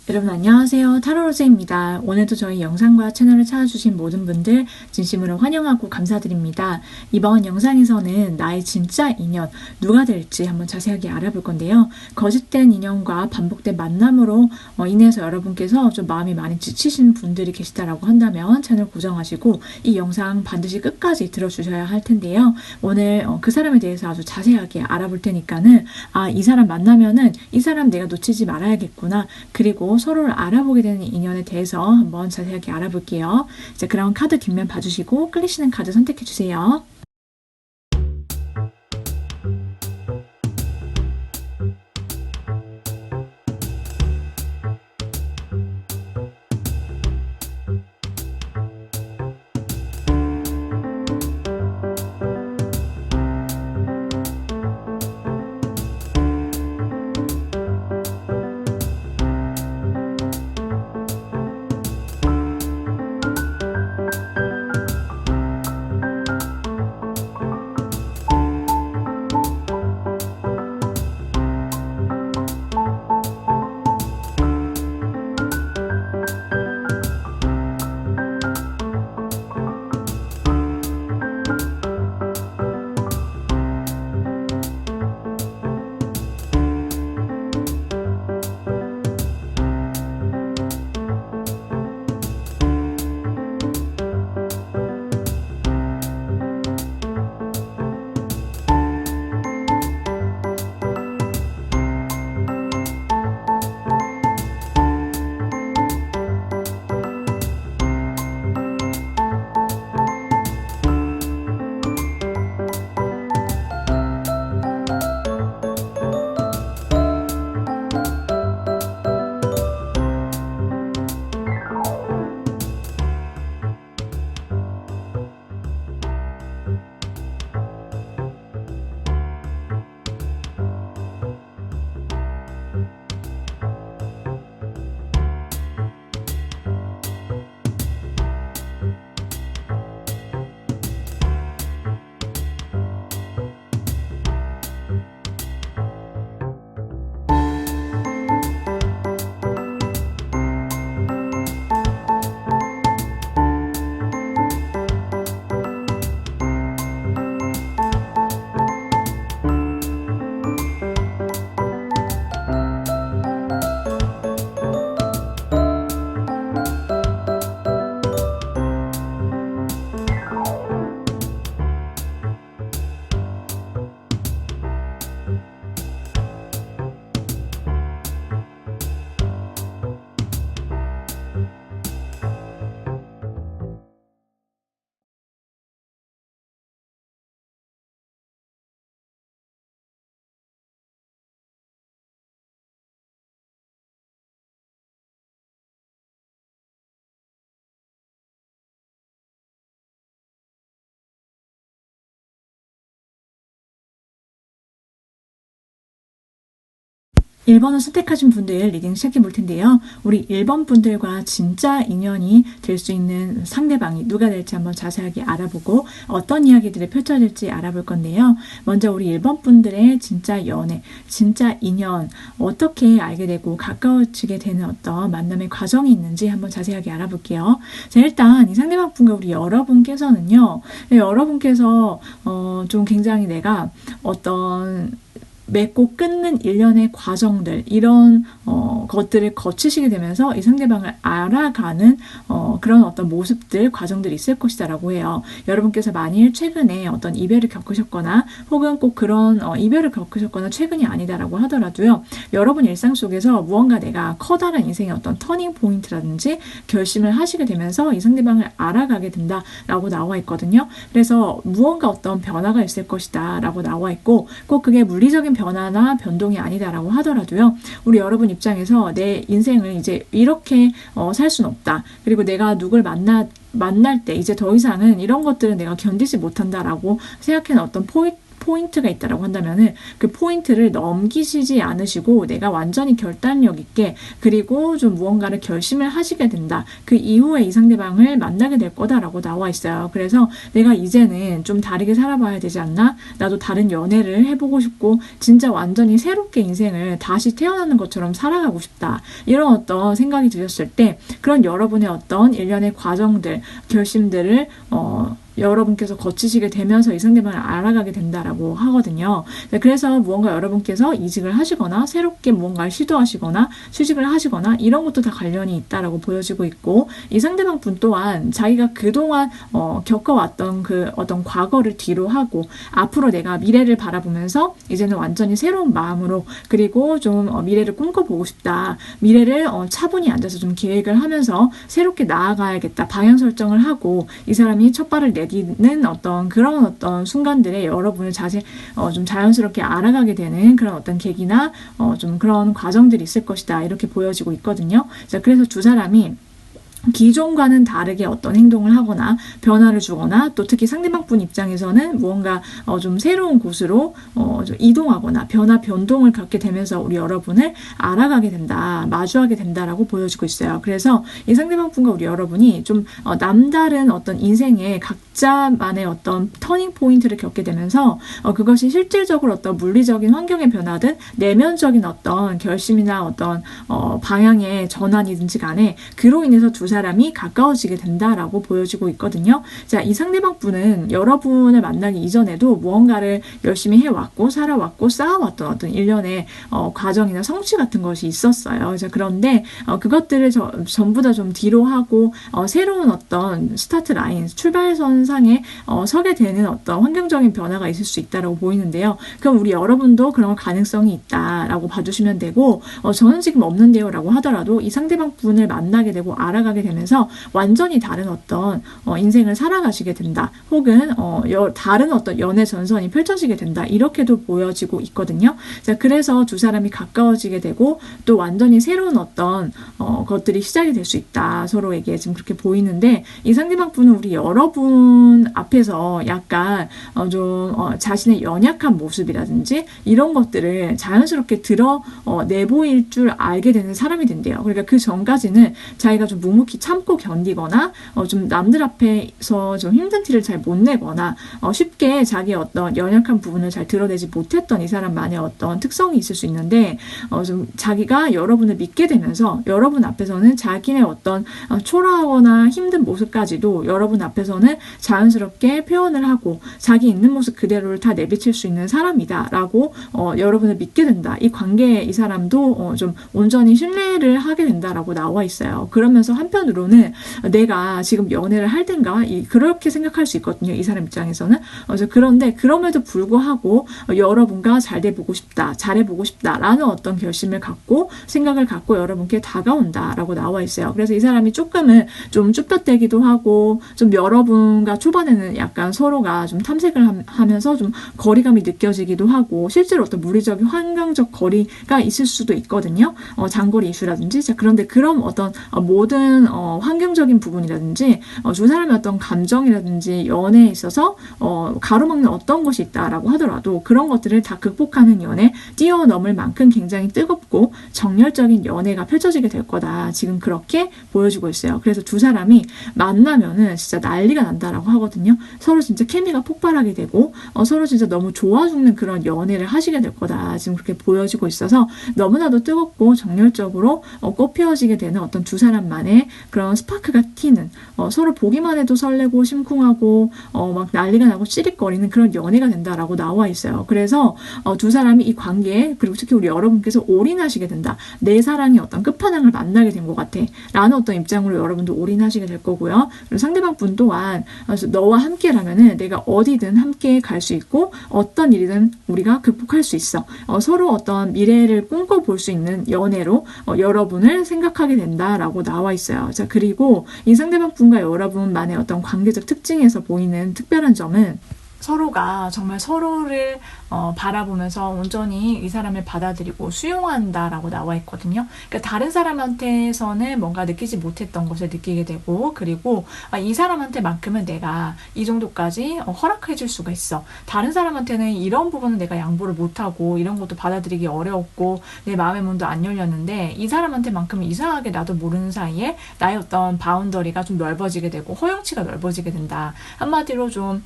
여러분 안녕하세요. 타로로즈입니다. 오늘도 저희 영상과 채널을 찾아주신 모든 분들 진심으로 환영하고 감사드립니다. 이번 영상에서는 나의 진짜 인연 누가 될지 한번 자세하게 알아볼 건데요. 거짓된 인연과 반복된 만남으로 인해서 여러분께서 좀 마음이 많이 지치신 분들이 계시다라고 한다면 채널 고정하시고 이 영상 반드시 끝까지 들어주셔야 할 텐데요. 오늘 그 사람에 대해서 아주 자세하게 알아볼 테니까는 이 사람 만나면은 이 사람 내가 놓치지 말아야겠구나. 그리고 서로를 알아보게 되는 인연에 대해서 한번 자세하게 알아볼게요. 자, 그럼 카드 뒷면 봐주시고 끌리시는 카드 선택해주세요. (1) 번을 선택하신 분들 리딩 시작해 볼 텐데요. 우리 1번 분들과 진짜 인연이 될 수 있는 상대방이 누가 될지 한번 자세하게 알아보고 어떤 이야기들이 펼쳐질지 알아볼 건데요. 먼저 우리 1번 분들의 진짜 연애, 진짜 인연 어떻게 알게 되고 가까워지게 되는 어떤 만남의 과정이 있는지 한번 자세하게 알아볼게요. 자, 일단 이 상대방 분과 우리 여러분께서는요. 여러분께서 좀 굉장히 내가 어떤 맺고 끊는 일련의 과정들 이런 것들을 거치시게 되면서 이 상대방을 알아가는 그런 어떤 모습들 과정들이 있을 것이다 라고 해요. 여러분께서 만일 최근에 어떤 이별을 겪으셨거나 혹은 꼭 그런 이별을 겪으셨거나 최근이 아니다라고 하더라도요. 여러분 일상 속에서 무언가 내가 커다란 인생의 어떤 터닝 포인트라든지 결심을 하시게 되면서 이 상대방을 알아가게 된다라고 나와 있거든요. 그래서 무언가 어떤 변화가 있을 것이다 라고 나와 있고 꼭 그게 물리적인 변화나 변동이 아니다라고 하더라도요. 우리 여러분 입장에서 내 인생을 이제 이렇게 살 수는 없다. 그리고 내가 누굴 만날 때 이제 더 이상은 이런 것들은 내가 견디지 못한다라고 생각하는 어떤 포인트가 있다라고 한다면은 그 포인트를 넘기시지 않으시고 내가 완전히 결단력 있게 그리고 좀 무언가를 결심을 하시게 된다. 그 이후에 이 상대방을 만나게 될 거다라고 나와 있어요. 그래서 내가 이제는 좀 다르게 살아봐야 되지 않나? 나도 다른 연애를 해보고 싶고 진짜 완전히 새롭게 인생을 다시 태어나는 것처럼 살아가고 싶다. 이런 어떤 생각이 드셨을 때 그런 여러분의 어떤 일련의 과정들, 결심들을 여러분께서 거치시게 되면서 이 상대방을 알아가게 된다라고 하거든요. 그래서 무언가 여러분께서 이직을 하시거나 새롭게 무언가를 시도하시거나 취직을 하시거나 이런 것도 다 관련이 있다라고 보여지고 있고 이 상대방 분 또한 자기가 그동안 겪어왔던 그 어떤 과거를 뒤로 하고 앞으로 내가 미래를 바라보면서 이제는 완전히 새로운 마음으로 그리고 좀 미래를 꿈꿔보고 싶다. 미래를 차분히 앉아서 좀 계획을 하면서 새롭게 나아가야겠다. 방향 설정을 하고 이 사람이 첫 발을 내디는 어떤 그런 어떤 순간들에 여러분을 좀 자연스럽게 알아가게 되는 그런 어떤 계기나 좀 그런 과정들이 있을 것이다. 이렇게 보여지고 있거든요. 자, 그래서 두 사람이 기존과는 다르게 어떤 행동을 하거나 변화를 주거나 또 특히 상대방 분 입장에서는 무언가 좀 새로운 곳으로 좀 이동하거나 변동을 겪게 되면서 우리 여러분을 알아가게 된다, 마주하게 된다라고 보여지고 있어요. 그래서 이 상대방 분과 우리 여러분이 좀 남다른 어떤 인생의 각자만의 어떤 터닝 포인트를 겪게 되면서 그것이 실질적으로 어떤 물리적인 환경의 변화든 내면적인 어떤 결심이나 어떤 방향의 전환이든지 간에 그로 인해서 두 사람이 가까워지게 된다라고 보여지고 있거든요. 자, 이 상대방 분은 여러분을 만나기 이전에도 무언가를 열심히 해왔고 살아왔고 쌓아왔던 어떤 일련의 과정이나 성취 같은 것이 있었어요. 자, 그런데 그것들을 전부 다 좀 뒤로 하고 새로운 어떤 스타트 라인, 출발선상에 서게 되는 어떤 환경적인 변화가 있을 수 있다라고 보이는데요. 그럼 우리 여러분도 그런 가능성이 있다라고 봐주시면 되고 저는 지금 없는데요 라고 하더라도 이 상대방 분을 만나게 되고 알아가게 되면서 완전히 다른 어떤 인생을 살아가시게 된다. 혹은 다른 어떤 연애 전선이 펼쳐지게 된다. 이렇게도 보여지고 있거든요. 자, 그래서 두 사람이 가까워지게 되고 또 완전히 새로운 어떤 것들이 시작이 될 수 있다. 서로에게 지금 그렇게 보이는데 이 상대방 분은 우리 여러분 앞에서 약간 좀 자신의 연약한 모습이라든지 이런 것들을 자연스럽게 내보일 줄 알게 되는 사람이 된대요. 그러니까 그 전까지는 자기가 좀 묵묵히 참고 견디거나 좀 남들 앞에서 좀 힘든 티를 잘 못 내거나 쉽게 자기의 어떤 연약한 부분을 잘 드러내지 못했던 이 사람만의 어떤 특성이 있을 수 있는데 좀 자기가 여러분을 믿게 되면서 여러분 앞에서는 자기네 어떤 초라하거나 힘든 모습까지도 여러분 앞에서는 자연스럽게 표현을 하고 자기 있는 모습 그대로를 다 내비칠 수 있는 사람이다 라고 여러분을 믿게 된다. 이 관계에 이 사람도 좀 온전히 신뢰를 하게 된다라고 나와 있어요. 그러면서 한편으로는 내가 지금 연애를 할 땐가 그렇게 생각할 수 있거든요. 이 사람 입장에서는. 그런데 그럼에도 불구하고 여러분과 잘 돼보고 싶다, 잘해보고 싶다라는 어떤 결심을 갖고 생각을 갖고 여러분께 다가온다라고 나와 있어요. 그래서 이 사람이 조금은 좀 쭈뼛대기도 하고 좀 여러분과 초반에는 약간 서로가 좀 탐색을 하면서 좀 거리감이 느껴지기도 하고 실제로 어떤 물리적인 환경적 거리가 있을 수도 있거든요. 장거리 이슈라든지. 자, 그런데 그런 어떤 모든 환경적인 부분이라든지 두 사람의 어떤 감정이라든지 연애에 있어서 가로막는 어떤 것이 있다라고 하더라도 그런 것들을 다 극복하는 연애, 뛰어넘을 만큼 굉장히 뜨겁고 정열적인 연애가 펼쳐지게 될 거다. 지금 그렇게 보여주고 있어요. 그래서 두 사람이 만나면은 진짜 난리가 난다라고 하거든요. 서로 진짜 케미가 폭발하게 되고 서로 진짜 너무 좋아 죽는 그런 연애를 하시게 될 거다. 지금 그렇게 보여지고 있어서 너무나도 뜨겁고 정열적으로 꽃피어지게 되는 어떤 두 사람만의 그런 스파크가 튀는 서로 보기만 해도 설레고 심쿵하고 막 난리가 나고 찌릿거리는 그런 연애가 된다라고 나와 있어요. 그래서 두 사람이 이 관계에 그리고 특히 우리 여러분께서 올인하시게 된다. 내 사랑이 어떤 끝판왕을 만나게 된 것 같아. 라는 어떤 입장으로 여러분도 올인하시게 될 거고요. 그리고 상대방 분 또한 너와 함께라면은 내가 어디든 함께 갈 수 있고 어떤 일이든 우리가 극복할 수 있어. 서로 어떤 미래를 꿈꿔볼 수 있는 연애로 여러분을 생각하게 된다라고 나와 있어요. 자, 그리고 이 상대방 분과 여러분만의 어떤 관계적 특징에서 보이는 특별한 점은 서로가 정말 서로를 바라보면서 온전히 이 사람을 받아들이고 수용한다라고 나와 있거든요. 그러니까 다른 사람한테서는 뭔가 느끼지 못했던 것을 느끼게 되고, 그리고 이 사람한테만큼은 내가 이 정도까지 허락해 줄 수가 있어. 다른 사람한테는 이런 부분은 내가 양보를 못하고 이런 것도 받아들이기 어려웠고 내 마음의 문도 안 열렸는데, 이 사람한테만큼은 이상하게 나도 모르는 사이에 나의 어떤 바운더리가 좀 넓어지게 되고 허용치가 넓어지게 된다. 한마디로 좀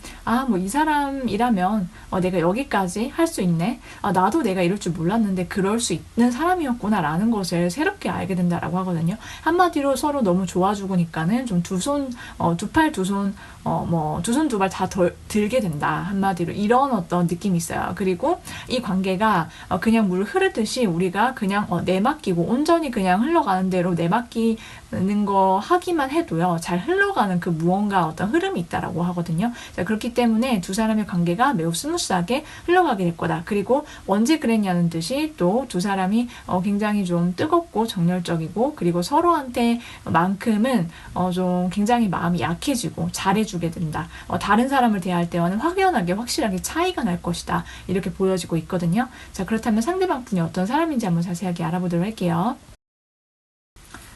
뭐 이 사람이라면 내가 여기까지 할 수 있네. 나도 내가 이럴 줄 몰랐는데 그럴 수 있는 사람이었구나 라는 것을 새롭게 알게 된다라고 하거든요. 한마디로 서로 너무 좋아 죽으니까는 좀 두 손, 두 팔, 두 손, 두 손 두 발 다 들게 된다. 한마디로 이런 어떤 느낌이 있어요. 그리고 이 관계가 그냥 물 흐르듯이 우리가 그냥 내맡기고 온전히 그냥 흘러가는 대로 내맡기는 거 하기만 해도요, 잘 흘러가는 그 무언가 어떤 흐름이 있다라고 하거든요. 자, 그렇기 때문에 두 사람의 관계가 매우 스무스하게 흘러가게 될 거다. 그리고 언제 그랬냐는 듯이 또 두 사람이 굉장히 좀 뜨겁고 정열적이고, 그리고 서로한테 만큼은 좀 굉장히 마음이 약해지고 잘해주게 된다. 다른 사람을 대할 때와는 확연하게 확실하게 차이가 날 것이다. 이렇게 보여지고 있거든요. 자, 그렇다면 상대방 분이 어떤 사람인지 한번 자세하게 알아보도록 할게요.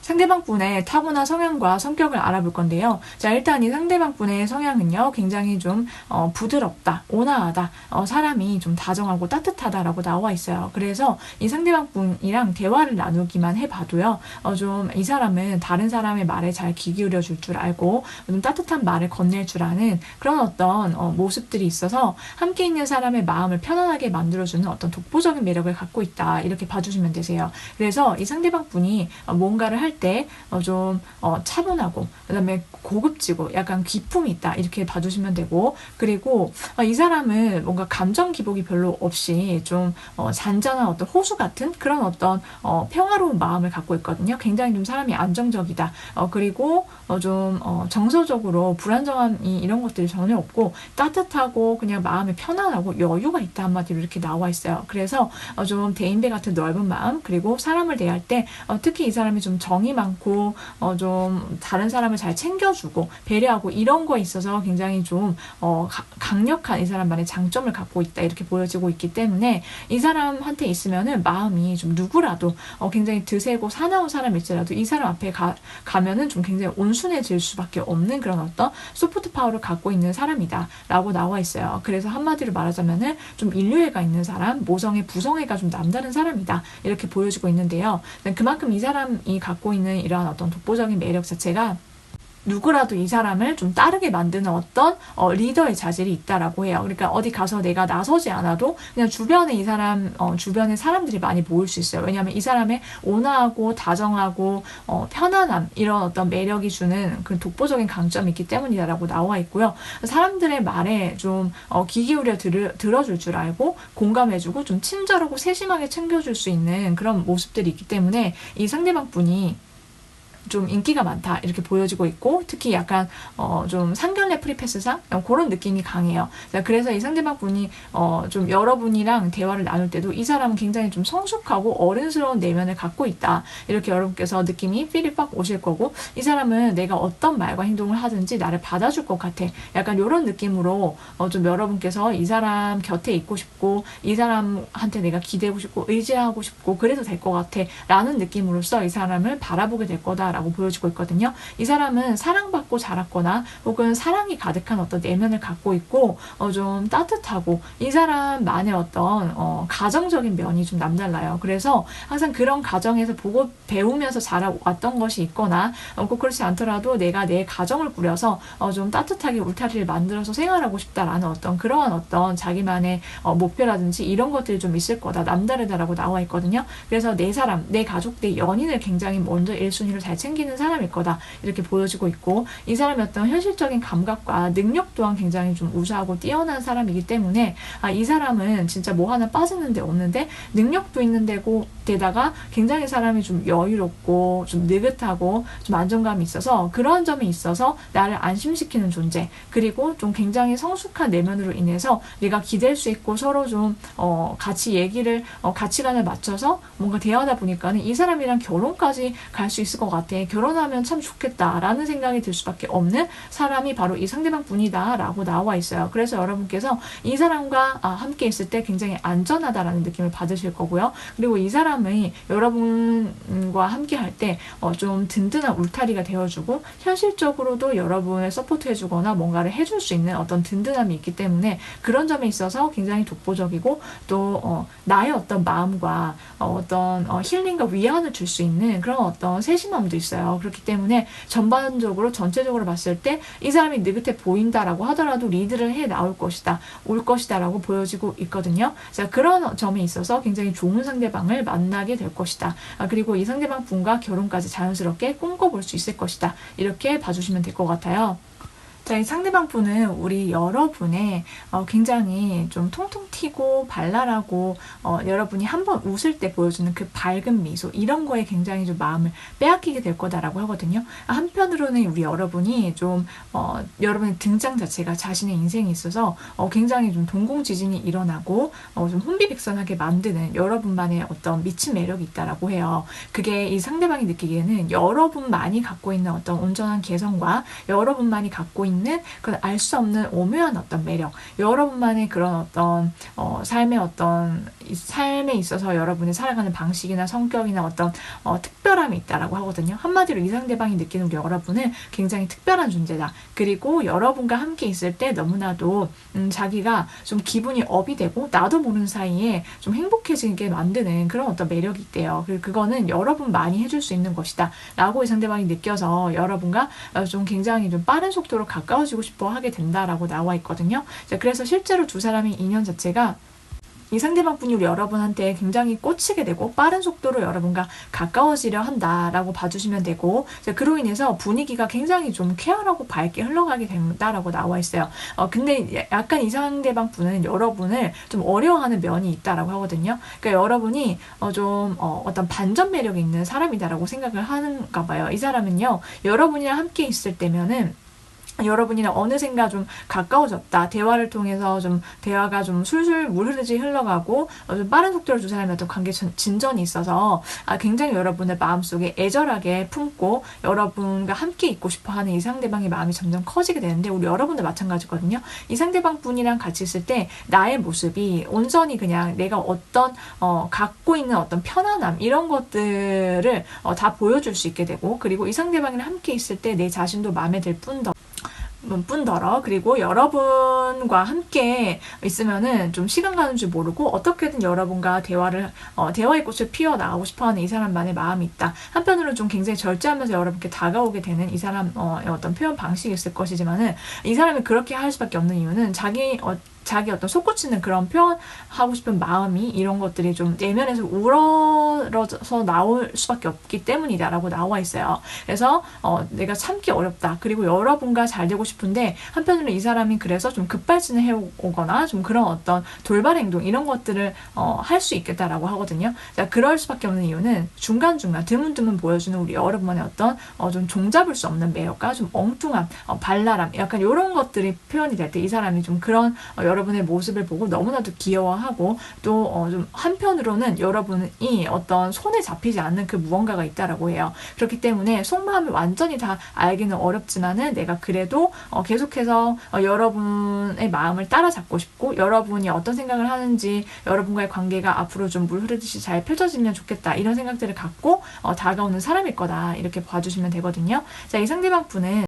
상대방 분의 타고난 성향과 성격을 알아볼 건데요. 자, 일단 이 상대방 분의 성향은요, 굉장히 좀 부드럽다, 온화하다, 사람이 좀 다정하고 따뜻하다라고 나와 있어요. 그래서 이 상대방 분이랑 대화를 나누기만 해봐도요, 좀 이 사람은 다른 사람의 말에 잘 귀 기울여 줄 줄 알고 좀 따뜻한 말을 건넬 줄 아는 그런 어떤 모습들이 있어서 함께 있는 사람의 마음을 편안하게 만들어주는 어떤 독보적인 매력을 갖고 있다. 이렇게 봐주시면 되세요. 그래서 이 상대방 분이 뭔가를 할 때 좀 차분하고, 그 다음에 고급지고 약간 기품이 있다. 이렇게 봐주시면 되고, 그리고 이 사람은 뭔가 감정 기복이 별로 없이 좀 잔잔한 어떤 호수 같은 그런 어떤 평화로운 마음을 갖고 있거든요. 굉장히 좀 사람이 안정적이다. 그리고 좀 정서적으로 불안정함이 이런 것들이 전혀 없고 따뜻하고 그냥 마음이 편안하고 여유가 있다. 한마디로 이렇게 나와 있어요. 그래서 좀 대인배 같은 넓은 마음, 그리고 사람을 대할 때 특히 이 사람이 좀 정이 많고 좀 다른 사람을 잘 챙겨주고 배려하고 이런 거에 있어서 굉장히 좀 강력한 이 사람만의 장점을 갖고 있다. 이렇게 보여지고 있기 때문에 이 사람한테 있으면은 마음이 좀 누구라도 굉장히 드세고 사나운 사람일지라도 이 사람 앞에 가면은 좀 굉장히 온순해질 수밖에 없는 그런 어떤 소프트 파워를 갖고 있는 사람이다 라고 나와 있어요. 그래서 한마디로 말하자면은 좀 인류애가 있는 사람, 모성애, 부성애가 좀 남다른 사람이다. 이렇게 보여지고 있는데요. 그만큼 이 사람이 갖고 있는 이러한 어떤 독보적인 매력 자체가 누구라도 이 사람을 좀 따르게 만드는 어떤 리더의 자질이 있다라고 해요. 그러니까 어디 가서 내가 나서지 않아도 그냥 주변에 이 사람 주변에 사람들이 많이 모일 수 있어요. 왜냐하면 이 사람의 온화하고 다정하고 편안함, 이런 어떤 매력이 주는 그 독보적인 강점이 있기 때문이다라고 나와 있고요. 사람들의 말에 좀 귀 기울여 들어줄 줄 알고 공감해주고 좀 친절하고 세심하게 챙겨줄 수 있는 그런 모습들이 있기 때문에 이 상대방 분이 좀 인기가 많다 이렇게 보여지고 있고, 특히 약간 좀 상견례 프리패스상 그런 느낌이 강해요. 자, 그래서 이 상대방 분이 좀 여러분이랑 대화를 나눌 때도 이 사람은 굉장히 좀 성숙하고 어른스러운 내면을 갖고 있다. 이렇게 여러분께서 느낌이 필이 빡 오실 거고, 이 사람은 내가 어떤 말과 행동을 하든지 나를 받아줄 것 같아. 약간 이런 느낌으로 좀 여러분께서 이 사람 곁에 있고 싶고 이 사람한테 내가 기대고 싶고 의지하고 싶고 그래도 될 것 같아 라는 느낌으로써 이 사람을 바라보게 될 거다 라고 보여지고 있거든요. 이 사람은 사랑받고 자랐거나 혹은 사랑이 가득한 어떤 내면을 갖고 있고 좀 따뜻하고 이 사람만의 어떤 가정적인 면이 좀 남달라요. 그래서 항상 그런 가정에서 보고 배우면서 자라왔던 것이 있거나 꼭 그렇지 않더라도 내가 내 가정을 꾸려서 좀 따뜻하게 울타리를 만들어서 생활하고 싶다라는 어떤 그러한 어떤 자기만의 목표라든지 이런 것들이 좀 있을 거다. 남다르다라고 나와 있거든요. 그래서 내 사람, 내 가족, 내 연인을 굉장히 먼저 1순위로 잘 챙기는 사람일 거다. 이렇게 보여지고 있고, 이 사람의 어떤 현실적인 감각과 능력 또한 굉장히 좀 우수하고 뛰어난 사람이기 때문에 이 사람은 진짜 뭐 하나 빠지는 데 없는데 능력도 있는 데고 게다가 굉장히 사람이 좀 여유롭고 좀 느긋하고 좀 안정감이 있어서 그런 점에 있어서 나를 안심시키는 존재, 그리고 좀 굉장히 성숙한 내면으로 인해서 내가 기댈 수 있고 서로 좀 같이 얘기를 가치관을 맞춰서 뭔가 대화하다 보니까는 이 사람이랑 결혼까지 갈 수 있을 것 같아. 결혼하면 참 좋겠다라는 생각이 들 수밖에 없는 사람이 바로 이 상대방 분이다라고 나와 있어요. 그래서 여러분께서 이 사람과 함께 있을 때 굉장히 안전하다라는 느낌을 받으실 거고요. 그리고 이 사람이 여러분과 함께 할 때 좀 든든한 울타리가 되어주고 현실적으로도 여러분을 서포트해주거나 뭔가를 해줄 수 있는 어떤 든든함이 있기 때문에 그런 점에 있어서 굉장히 독보적이고 또 나의 어떤 마음과 어떤 힐링과 위안을 줄 수 있는 그런 어떤 세심함도 있어요. 그렇기 때문에 전반적으로 전체적으로 봤을 때 이 사람이 느긋해 보인다라고 하더라도 리드를 해 나올 것이다, 올 것이다라고 보여지고 있거든요. 자, 그런 점에 있어서 굉장히 좋은 상대방을 만나게 될 것이다. 그리고 이 상대방 분과 결혼까지 자연스럽게 꿈꿔볼 수 있을 것이다. 이렇게 봐주시면 될 것 같아요. 자, 이 상대방 분은 우리 여러분의 굉장히 좀 통통 튀고 발랄하고 여러분이 한번 웃을 때 보여주는 그 밝은 미소, 이런 거에 굉장히 좀 마음을 빼앗기게 될 거다라고 하거든요. 한편으로는 우리 여러분이 좀 여러분의 등장 자체가 자신의 인생에 있어서 굉장히 좀 동공지진이 일어나고 좀 혼비백산하게 만드는 여러분만의 어떤 미친 매력이 있다라고 해요. 그게 이 상대방이 느끼기에는 여러분만이 갖고 있는 어떤 온전한 개성과 여러분만이 갖고 있는 그런 알 수 없는 오묘한 어떤 매력, 여러분만의 그런 어떤 삶에 있어서 여러분이 살아가는 방식이나 성격이나 어떤 특별함이 있다라고 하거든요. 한마디로 이 상대방이 느끼는 우리 여러분은 굉장히 특별한 존재다. 그리고 여러분과 함께 있을 때 너무나도 자기가 좀 기분이 업이 되고 나도 모르는 사이에 좀 행복해지게 만드는 그런 어떤 매력이 있대요. 그리고 그거는 여러분만이 해줄 수 있는 것이다 라고 이 상대방이 느껴서 여러분과 좀 굉장히 좀 빠른 속도로 가까워지고 싶어 하게 된다라고 나와 있거든요. 자, 그래서 실제로 두 사람의 인연 자체가 이 상대방 분이 우리 여러분한테 굉장히 꽂히게 되고 빠른 속도로 여러분과 가까워지려 한다라고 봐주시면 되고, 그로 인해서 분위기가 굉장히 좀 쾌활하고 밝게 흘러가게 된다라고 나와 있어요. 근데 약간 이 상대방 분은 여러분을 좀 어려워하는 면이 있다라고 하거든요. 그러니까 여러분이 어떤 반전 매력이 있는 사람이다라고 생각을 하는가 봐요. 이 사람은요, 여러분이랑 함께 있을 때면은 여러분이랑 어느샌가 좀 가까워졌다. 대화를 통해서 좀 대화가 좀 술술 물 흐르듯이 흘러가고 좀 빠른 속도로 두 사람의 어떤 관계 진전이 있어서 굉장히 여러분의 마음속에 애절하게 품고 여러분과 함께 있고 싶어하는 이 상대방의 마음이 점점 커지게 되는데 우리 여러분도 마찬가지거든요. 이 상대방 분이랑 같이 있을 때 나의 모습이 온전히 그냥 내가 어떤 갖고 있는 어떤 편안함 이런 것들을 다 보여줄 수 있게 되고, 그리고 이 상대방이랑 함께 있을 때 내 자신도 마음에 들 뿐더러 그리고 여러분과 함께 있으면은 좀 시간 가는 줄 모르고 어떻게든 여러분과 대화의 꽃을 피워나가고 싶어하는 이 사람만의 마음이 있다. 한편으로는 좀 굉장히 절제하면서 여러분께 다가오게 되는 이 사람의 어떤 표현 방식이 있을 것이지만은 이 사람이 그렇게 할 수밖에 없는 이유는 자기 어떤 솟구치는 그런 표현하고 싶은 마음이 이런 것들이 좀 내면에서 우러러서 나올 수밖에 없기 때문이다라고 나와 있어요. 그래서 내가 참기 어렵다. 그리고 여러분과 잘 되고 싶은데 한편으로 이 사람이 그래서 좀 급발진을 해오거나 좀 그런 어떤 돌발 행동 이런 것들을 할 수 있겠다라고 하거든요. 자, 그럴 수밖에 없는 이유는 중간중간 드문드문 보여주는 우리 여러분만의 어떤 좀 종잡을 수 없는 매력과 좀 엉뚱함, 발랄함 약간 이런 것들이 표현이 될 때 이 사람이 좀 그런 여러분의 모습을 보고 너무나도 귀여워하고 또 좀 한편으로는 여러분이 어떤 손에 잡히지 않는 그 무언가가 있다라고 해요. 그렇기 때문에 속마음을 완전히 다 알기는 어렵지만은 내가 그래도 계속해서 여러분의 마음을 따라잡고 싶고 여러분이 어떤 생각을 하는지 여러분과의 관계가 앞으로 좀 물 흐르듯이 잘 펼쳐지면 좋겠다 이런 생각들을 갖고 다가오는 사람일 거다 이렇게 봐주시면 되거든요. 자, 이 상대방 분은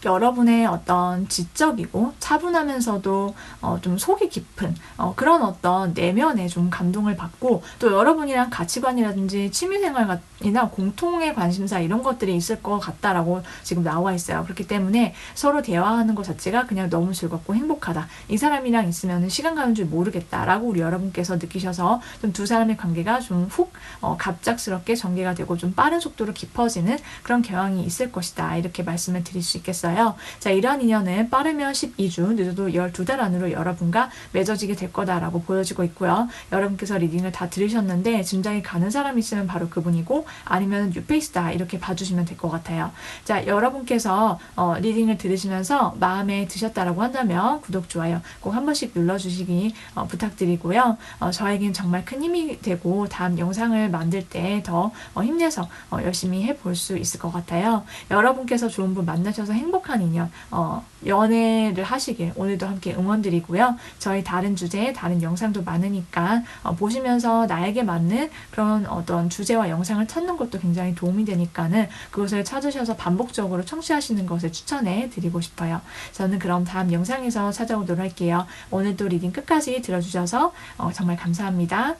여러분의 어떤 지적이고 차분하면서도 좀 속이 깊은 그런 어떤 내면에 좀 감동을 받고 또 여러분이랑 가치관이라든지 취미생활이나 공통의 관심사 이런 것들이 있을 것 같다라고 지금 나와 있어요. 그렇기 때문에 서로 대화하는 것 자체가 그냥 너무 즐겁고 행복하다. 이 사람이랑 있으면 시간 가는 줄 모르겠다라고 우리 여러분께서 느끼셔서 좀 두 사람의 관계가 좀 훅 갑작스럽게 전개가 되고 좀 빠른 속도로 깊어지는 그런 경향이 있을 것이다. 이렇게 말씀을 드릴 수 있겠어요. 싶어요. 자, 이러한 인연은 빠르면 12주, 늦어도 12달 안으로 여러분과 맺어지게 될 거다라고 보여지고 있고요. 여러분께서 리딩을 다 들으셨는데 짐작이 가는 사람이 있으면 바로 그분이고 아니면 뉴페이스다 이렇게 봐주시면 될 것 같아요. 자, 여러분께서 리딩을 들으시면서 마음에 드셨다라고 한다면 구독, 좋아요 꼭 한 번씩 눌러주시기 부탁드리고요. 저에겐 정말 큰 힘이 되고 다음 영상을 만들 때 더 힘내서 열심히 해볼 수 있을 것 같아요. 여러분께서 좋은 분 만나셔서 행복한 인연 연애를 하시길 오늘도 함께 응원드리고요. 저희 다른 주제, 다른 영상도 많으니까 보시면서 나에게 맞는 그런 어떤 주제와 영상을 찾는 것도 굉장히 도움이 되니까는 그것을 찾으셔서 반복적으로 청취하시는 것을 추천해 드리고 싶어요. 저는 그럼 다음 영상에서 찾아오도록 할게요. 오늘도 리딩 끝까지 들어주셔서 정말 감사합니다.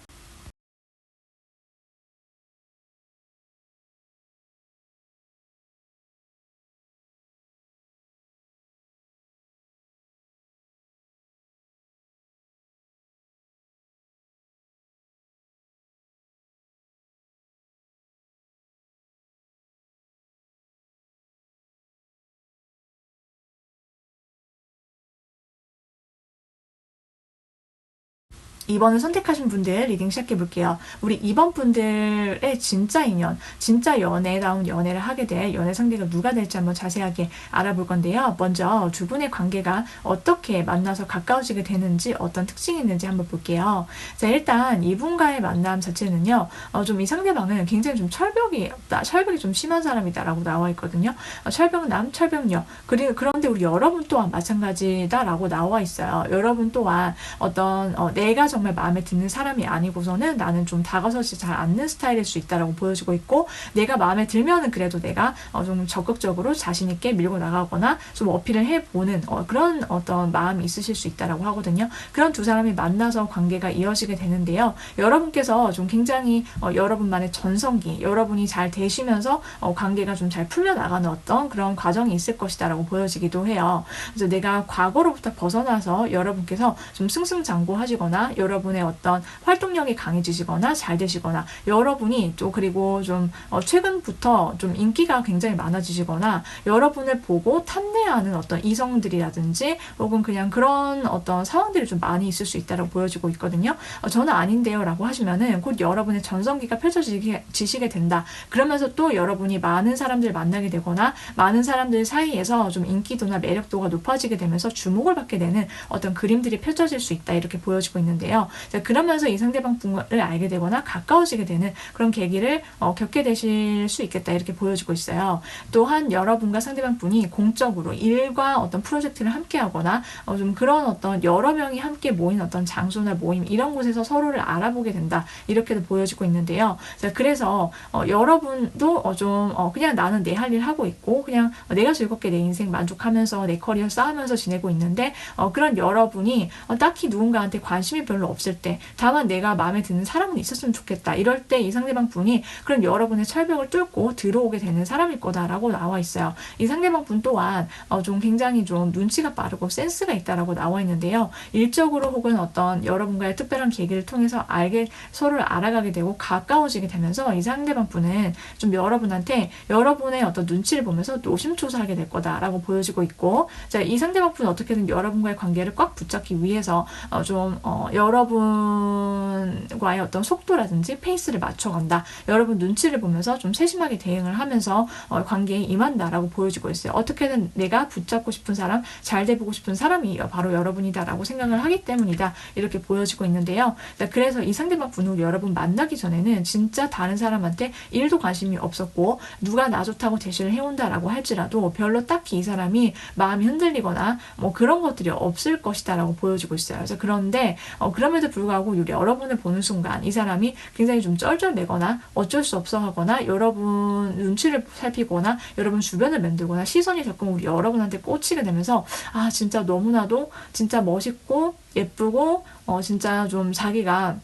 이번을 선택하신 분들 리딩 시작해 볼게요. 우리 2번 분들의 진짜 인연, 진짜 연애다운 연애를 하게 될 연애 상대가 누가 될지 한번 자세하게 알아볼 건데요. 먼저 두 분의 관계가 어떻게 만나서 가까워지게 되는지 어떤 특징이 있는지 한번 볼게요. 자, 일단 이분과의 만남 자체는요. 좀 이 상대방은 굉장히 좀 철벽이 좀 심한 사람이다라고 나와 있거든요. 철벽남, 철벽녀. 그런데 우리 여러분 또한 마찬가지다라고 나와 있어요. 여러분 또한 어떤 내가 정말 마음에 드는 사람이 아니고서는 나는 좀 다가서지 잘 않는 스타일일 수 있다라고 보여지고 있고, 내가 마음에 들면은 그래도 내가 좀 적극적으로 자신 있게 밀고 나가거나 좀 어필을 해보는 그런 어떤 마음이 있으실 수 있다라고 하거든요. 그런 두 사람이 만나서 관계가 이어지게 되는데요. 여러분께서 좀 굉장히 여러분만의 전성기, 여러분이 잘 되시면서 관계가 좀 잘 풀려나가는 어떤 그런 과정이 있을 것이다라고 보여지기도 해요. 그래서 내가 과거로부터 벗어나서 여러분께서 좀 승승장구하시거나 여러분의 어떤 활동력이 강해지시거나 잘 되시거나 여러분이 또 그리고 좀 최근부터 좀 인기가 굉장히 많아지시거나 여러분을 보고 탐내하는 어떤 이성들이라든지 혹은 그냥 그런 어떤 상황들이 좀 많이 있을 수 있다고 보여지고 있거든요. 저는 아닌데요 라고 하시면은 곧 여러분의 전성기가 펼쳐지시게 된다. 그러면서 또 여러분이 많은 사람들 만나게 되거나 많은 사람들 사이에서 좀 인기도나 매력도가 높아지게 되면서 주목을 받게 되는 어떤 그림들이 펼쳐질 수 있다 이렇게 보여지고 있는데요. 자, 그러면서 이 상대방 분을 알게 되거나 가까워지게 되는 그런 계기를 겪게 되실 수 있겠다 이렇게 보여지고 있어요. 또한 여러분과 상대방 분이 공적으로 일과 어떤 프로젝트를 함께 하거나 좀 그런 어떤 여러 명이 함께 모인 어떤 장소나 모임 이런 곳에서 서로를 알아보게 된다 이렇게도 보여지고 있는데요. 자, 그래서 여러분도 좀 그냥 나는 내 할 일 하고 있고 그냥 내가 즐겁게 내 인생 만족하면서 내 커리어 쌓으면서 지내고 있는데 그런 여러분이 딱히 누군가한테 관심이 별로 없을 때 다만 내가 마음에 드는 사람은 있었으면 좋겠다 이럴 때 이 상대방 분이 그런 여러분의 철벽을 뚫고 들어오게 되는 사람일 거다라고 나와 있어요. 이 상대방 분 또한 좀 굉장히 좀 눈치가 빠르고 센스가 있다라고 나와 있는데요. 일적으로 혹은 어떤 여러분과의 특별한 계기를 통해서 서로를 알아가게 되고 가까워지게 되면서 이 상대방 분은 좀 여러분한테 여러분의 어떤 눈치를 보면서 노심초사하게 될 거다라고 보여지고 있고, 자, 이 상대방 분은 어떻게든 여러분과의 관계를 꽉 붙잡기 위해서 여러분과의 어떤 속도라든지 페이스를 맞춰간다. 여러분 눈치를 보면서 좀 세심하게 대응을 하면서 관계에 임한다라고 보여지고 있어요. 어떻게든 내가 붙잡고 싶은 사람, 잘 돼보고 싶은 사람이 바로 여러분이다라고 생각을 하기 때문이다. 이렇게 보여지고 있는데요. 그래서 이 상대방 분을 여러분 만나기 전에는 진짜 다른 사람한테 1도 관심이 없었고 누가 나 좋다고 대시를 해온다라고 할지라도 별로 딱히 이 사람이 마음이 흔들리거나 뭐 그런 것들이 없을 것이다라고 보여지고 있어요. 그래서 그런데 그럼에도 불구하고 여러분을 보는 순간 이 사람이 굉장히 좀 쩔쩔매거나 어쩔 수 없어 하거나 여러분 눈치를 살피거나 여러분 주변을 만들거나 시선이 자꾸 우리 여러분한테 꽂히게 되면서 아 진짜 너무나도 진짜 멋있고 예쁘고 진짜 좀 자기가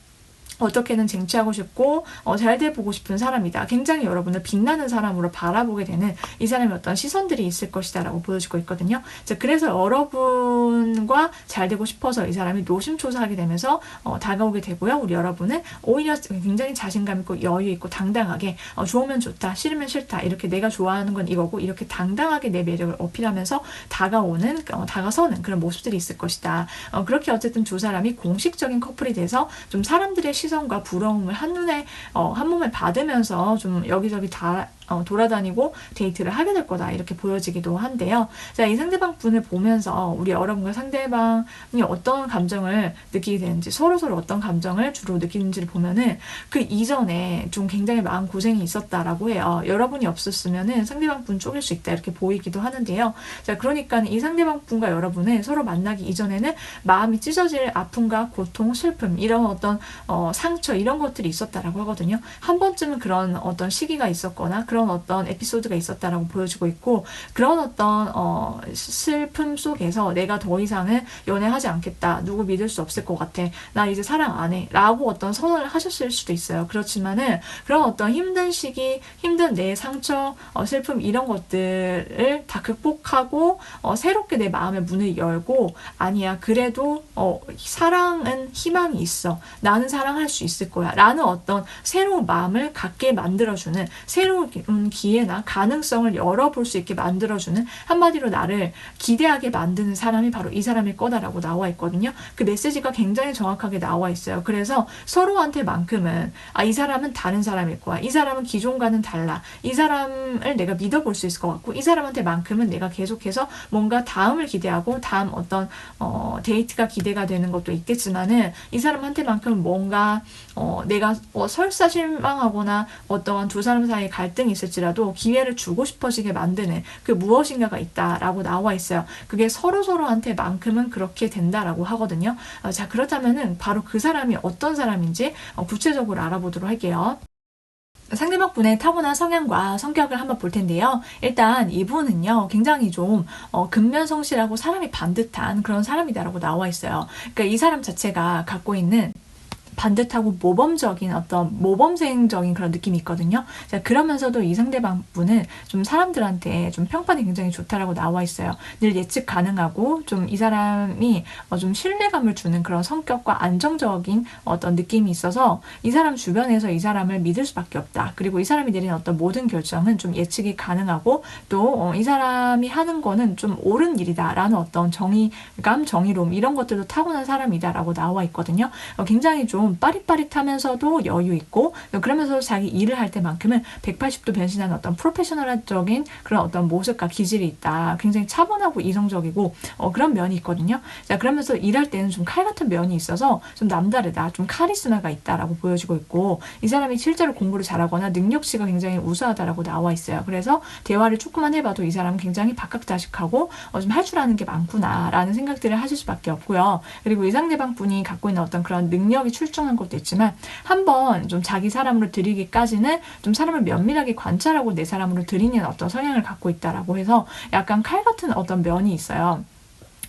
어떻게든 쟁취하고 싶고 잘 돼 보고 싶은 사람이다. 굉장히 여러분을 빛나는 사람으로 바라보게 되는 이 사람의 어떤 시선들이 있을 것이다 라고 보여지고 있거든요. 자, 그래서 여러분과 잘 되고 싶어서 이 사람이 노심초사하게 되면서 다가오게 되고요. 우리 여러분은 오히려 굉장히 자신감 있고 여유 있고 당당하게 좋으면 좋다, 싫으면 싫다, 이렇게 내가 좋아하는 건 이거고 이렇게 당당하게 내 매력을 어필하면서 다가서는 그런 모습들이 있을 것이다. 그렇게 어쨌든 두 사람이 공식적인 커플이 돼서 좀 사람들의 시선과 부러움을 한 몸에 받으면서 좀 여기저기 다 돌아다니고 데이트를 하게 될 거다, 이렇게 보여지기도 한데요. 자, 이 상대방 분을 보면서 우리 여러분과 상대방이 어떤 감정을 느끼게 되는지, 서로서로 어떤 감정을 주로 느끼는지를 보면은 그 이전에 좀 굉장히 마음 고생이 있었다라고 해요. 여러분이 없었으면은 상대방 분 쪼갤 수 있다, 이렇게 보이기도 하는데요. 자, 그러니까 이 상대방 분과 여러분은 서로 만나기 이전에는 마음이 찢어질 아픔과 고통, 슬픔, 이런 어떤 상처, 이런 것들이 있었다라고 하거든요. 한 번쯤은 그런 어떤 시기가 있었거나 그런 어떤 에피소드가 있었다라고 보여지고 있고, 그런 어떤 슬픔 속에서 내가 더 이상은 연애하지 않겠다, 누구 믿을 수 없을 것 같아, 나 이제 사랑 안 해 라고 어떤 선언을 하셨을 수도 있어요. 그렇지만은 그런 어떤 힘든 시기, 힘든 내 상처, 슬픔, 이런 것들을 다 극복하고 새롭게 내 마음의 문을 열고, 아니야, 그래도 사랑은 희망이 있어, 나는 사랑할 수 있을 거야 라는 어떤 새로운 마음을 갖게 만들어주는, 새로운 기회나 가능성을 열어볼 수 있게 만들어주는, 한마디로 나를 기대하게 만드는 사람이 바로 이 사람일 거다라고 나와 있거든요. 그 메시지가 굉장히 정확하게 나와 있어요. 그래서 서로한테만큼은 이 사람은 다른 사람일 거야, 이 사람은 기존과는 달라, 이 사람을 내가 믿어볼 수 있을 것 같고, 이 사람한테만큼은 내가 계속해서 뭔가 다음을 기대하고 다음 어떤 데이트가 기대가 되는 것도 있겠지만은, 이 사람한테만큼은 뭔가 내가 설사 실망하거나 어떠한 두 사람 사이에 갈등이 있을지라도 기회를 주고 싶어지게 만드는 그 무엇인가가 있다라고 나와 있어요. 그게 서로한테만큼은 그렇게 된다라고 하거든요. 자, 그렇다면은 바로 그 사람이 어떤 사람인지 구체적으로 알아보도록 할게요. 상대방 분의 타고난 성향과 성격을 한번 볼 텐데요. 일단 이분은요, 굉장히 좀 근면성실하고 사람이 반듯한 그런 사람이다라고 나와 있어요. 그러니까 이 사람 자체가 갖고 있는 반듯하고 모범적인 어떤 모범생적인 그런 느낌이 있거든요. 자, 그러면서도 이 상대방 분은 좀 사람들한테 좀 평판이 굉장히 좋다라고 나와 있어요. 늘 예측 가능하고 좀 이 사람이 좀 신뢰감을 주는 그런 성격과 안정적인 어떤 느낌이 있어서 이 사람 주변에서 이 사람을 믿을 수밖에 없다. 그리고 이 사람이 내린 어떤 모든 결정은 좀 예측이 가능하고, 또 이 사람이 하는 거는 좀 옳은 일이다라는 어떤 정의감, 정의로움, 이런 것들도 타고난 사람이다라고 나와 있거든요. 굉장히 좀 빠릿빠릿하면서도 여유 있고, 그러면서 자기 일을 할 때만큼은 180도 변신하는 어떤 프로페셔널적인 그런 어떤 모습과 기질이 있다. 굉장히 차분하고 이성적이고 그런 면이 있거든요. 자, 그러면서 일할 때는 좀 칼 같은 면이 있어서 좀 남다르다, 좀 카리스마가 있다라고 보여지고 있고, 이 사람이 실제로 공부를 잘하거나 능력치가 굉장히 우수하다라고 나와 있어요. 그래서 대화를 조금만 해봐도 이 사람은 굉장히 박학다식하고 좀 할 줄 아는 게 많구나라는 생각들을 하실 수밖에 없고요. 그리고 이 상대방 분이 갖고 있는 어떤 그런 능력이 출중한 것도 있지만, 한번 좀 자기 사람으로 들이기까지는 좀 사람을 면밀하게 관찰하고 내 사람으로 들이는 어떤 성향을 갖고 있다라고 해서 약간 칼 같은 어떤 면이 있어요.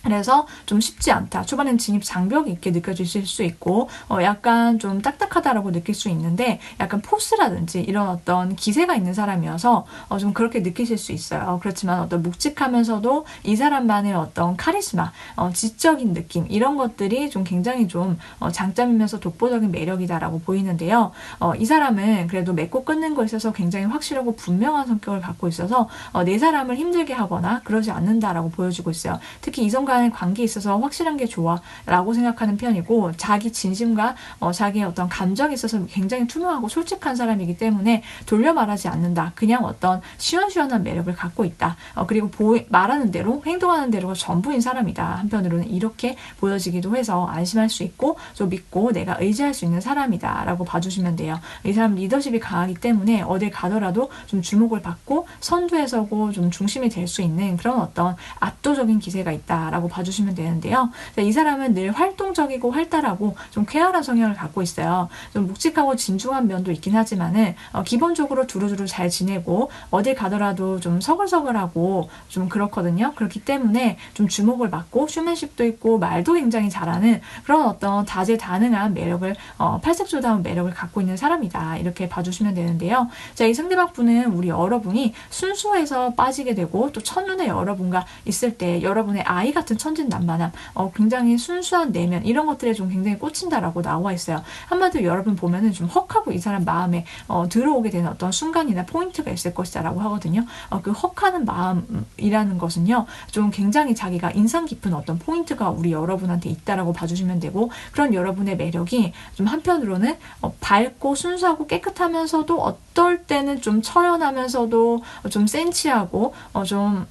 그래서 좀 쉽지 않다. 초반엔 진입 장벽이 있게 느껴지실 수 있고, 약간 좀 딱딱하다라고 느낄 수 있는데, 약간 포스라든지 이런 어떤 기세가 있는 사람이어서 좀 그렇게 느끼실 수 있어요. 그렇지만 어떤 묵직하면서도 이 사람만의 어떤 카리스마, 지적인 느낌, 이런 것들이 좀 굉장히 좀 장점이면서 독보적인 매력이다라고 보이는데요. 이 사람은 그래도 맺고 끊는 것에 있어서 굉장히 확실하고 분명한 성격을 갖고 있어서 내 사람을 힘들게 하거나 그러지 않는다라고 보여지고 있어요. 특히 이성과 간의 관계에 있어서 확실한 게 좋아 라고 생각하는 편이고, 자기 진심과 자기의 어떤 감정에 있어서 굉장히 투명하고 솔직한 사람이기 때문에 돌려 말하지 않는다. 그냥 어떤 시원시원한 매력을 갖고 있다. 그리고 말하는 대로 행동하는 대로가 전부인 사람이다. 한편으로는 이렇게 보여지기도 해서 안심할 수 있고 좀 믿고 내가 의지할 수 있는 사람이다 라고 봐주시면 돼요. 이 사람 리더십이 강하기 때문에 어딜 가더라도 좀 주목을 받고 선두에 서고 좀 중심이 될 수 있는 그런 어떤 압도적인 기세가 있다라고 있다라고 봐주시면 되는데요. 자, 이 사람은 늘 활동적이고 활달하고 좀 쾌활한 성향을 갖고 있어요. 좀 묵직하고 진중한 면도 있긴 하지만은 기본적으로 두루두루 잘 지내고 어딜 가더라도 좀 서글서글하고 좀 그렇거든요. 그렇기 때문에 좀 주목을 받고 쇼맨십도 있고 말도 굉장히 잘하는 그런 어떤 다재다능한 매력을 팔색조다운 매력을 갖고 있는 사람이다. 이렇게 봐주시면 되는데요. 자, 이 상대방 분은 우리 여러분이 순수해서 빠지게 되고 또 첫눈에 여러분과 있을 때 여러분의 아이 같은 천진난만함, 굉장히 순수한 내면 이런 것들에 좀 굉장히 꽂힌다라고 나와 있어요. 한마디로 여러분 보면은 좀 헉하고 이 사람 마음에 들어오게 되는 어떤 순간이나 포인트가 있을 것이다라고 하거든요. 그 헉하는 마음이라는 것은요, 좀 굉장히 자기가 인상 깊은 어떤 포인트가 우리 여러분한테 있다라고 봐주시면 되고, 그런 여러분의 매력이 좀 한편으로는 밝고 순수하고 깨끗하면서도 어떨 때는 좀 처연하면서도 좀 센치하고 좀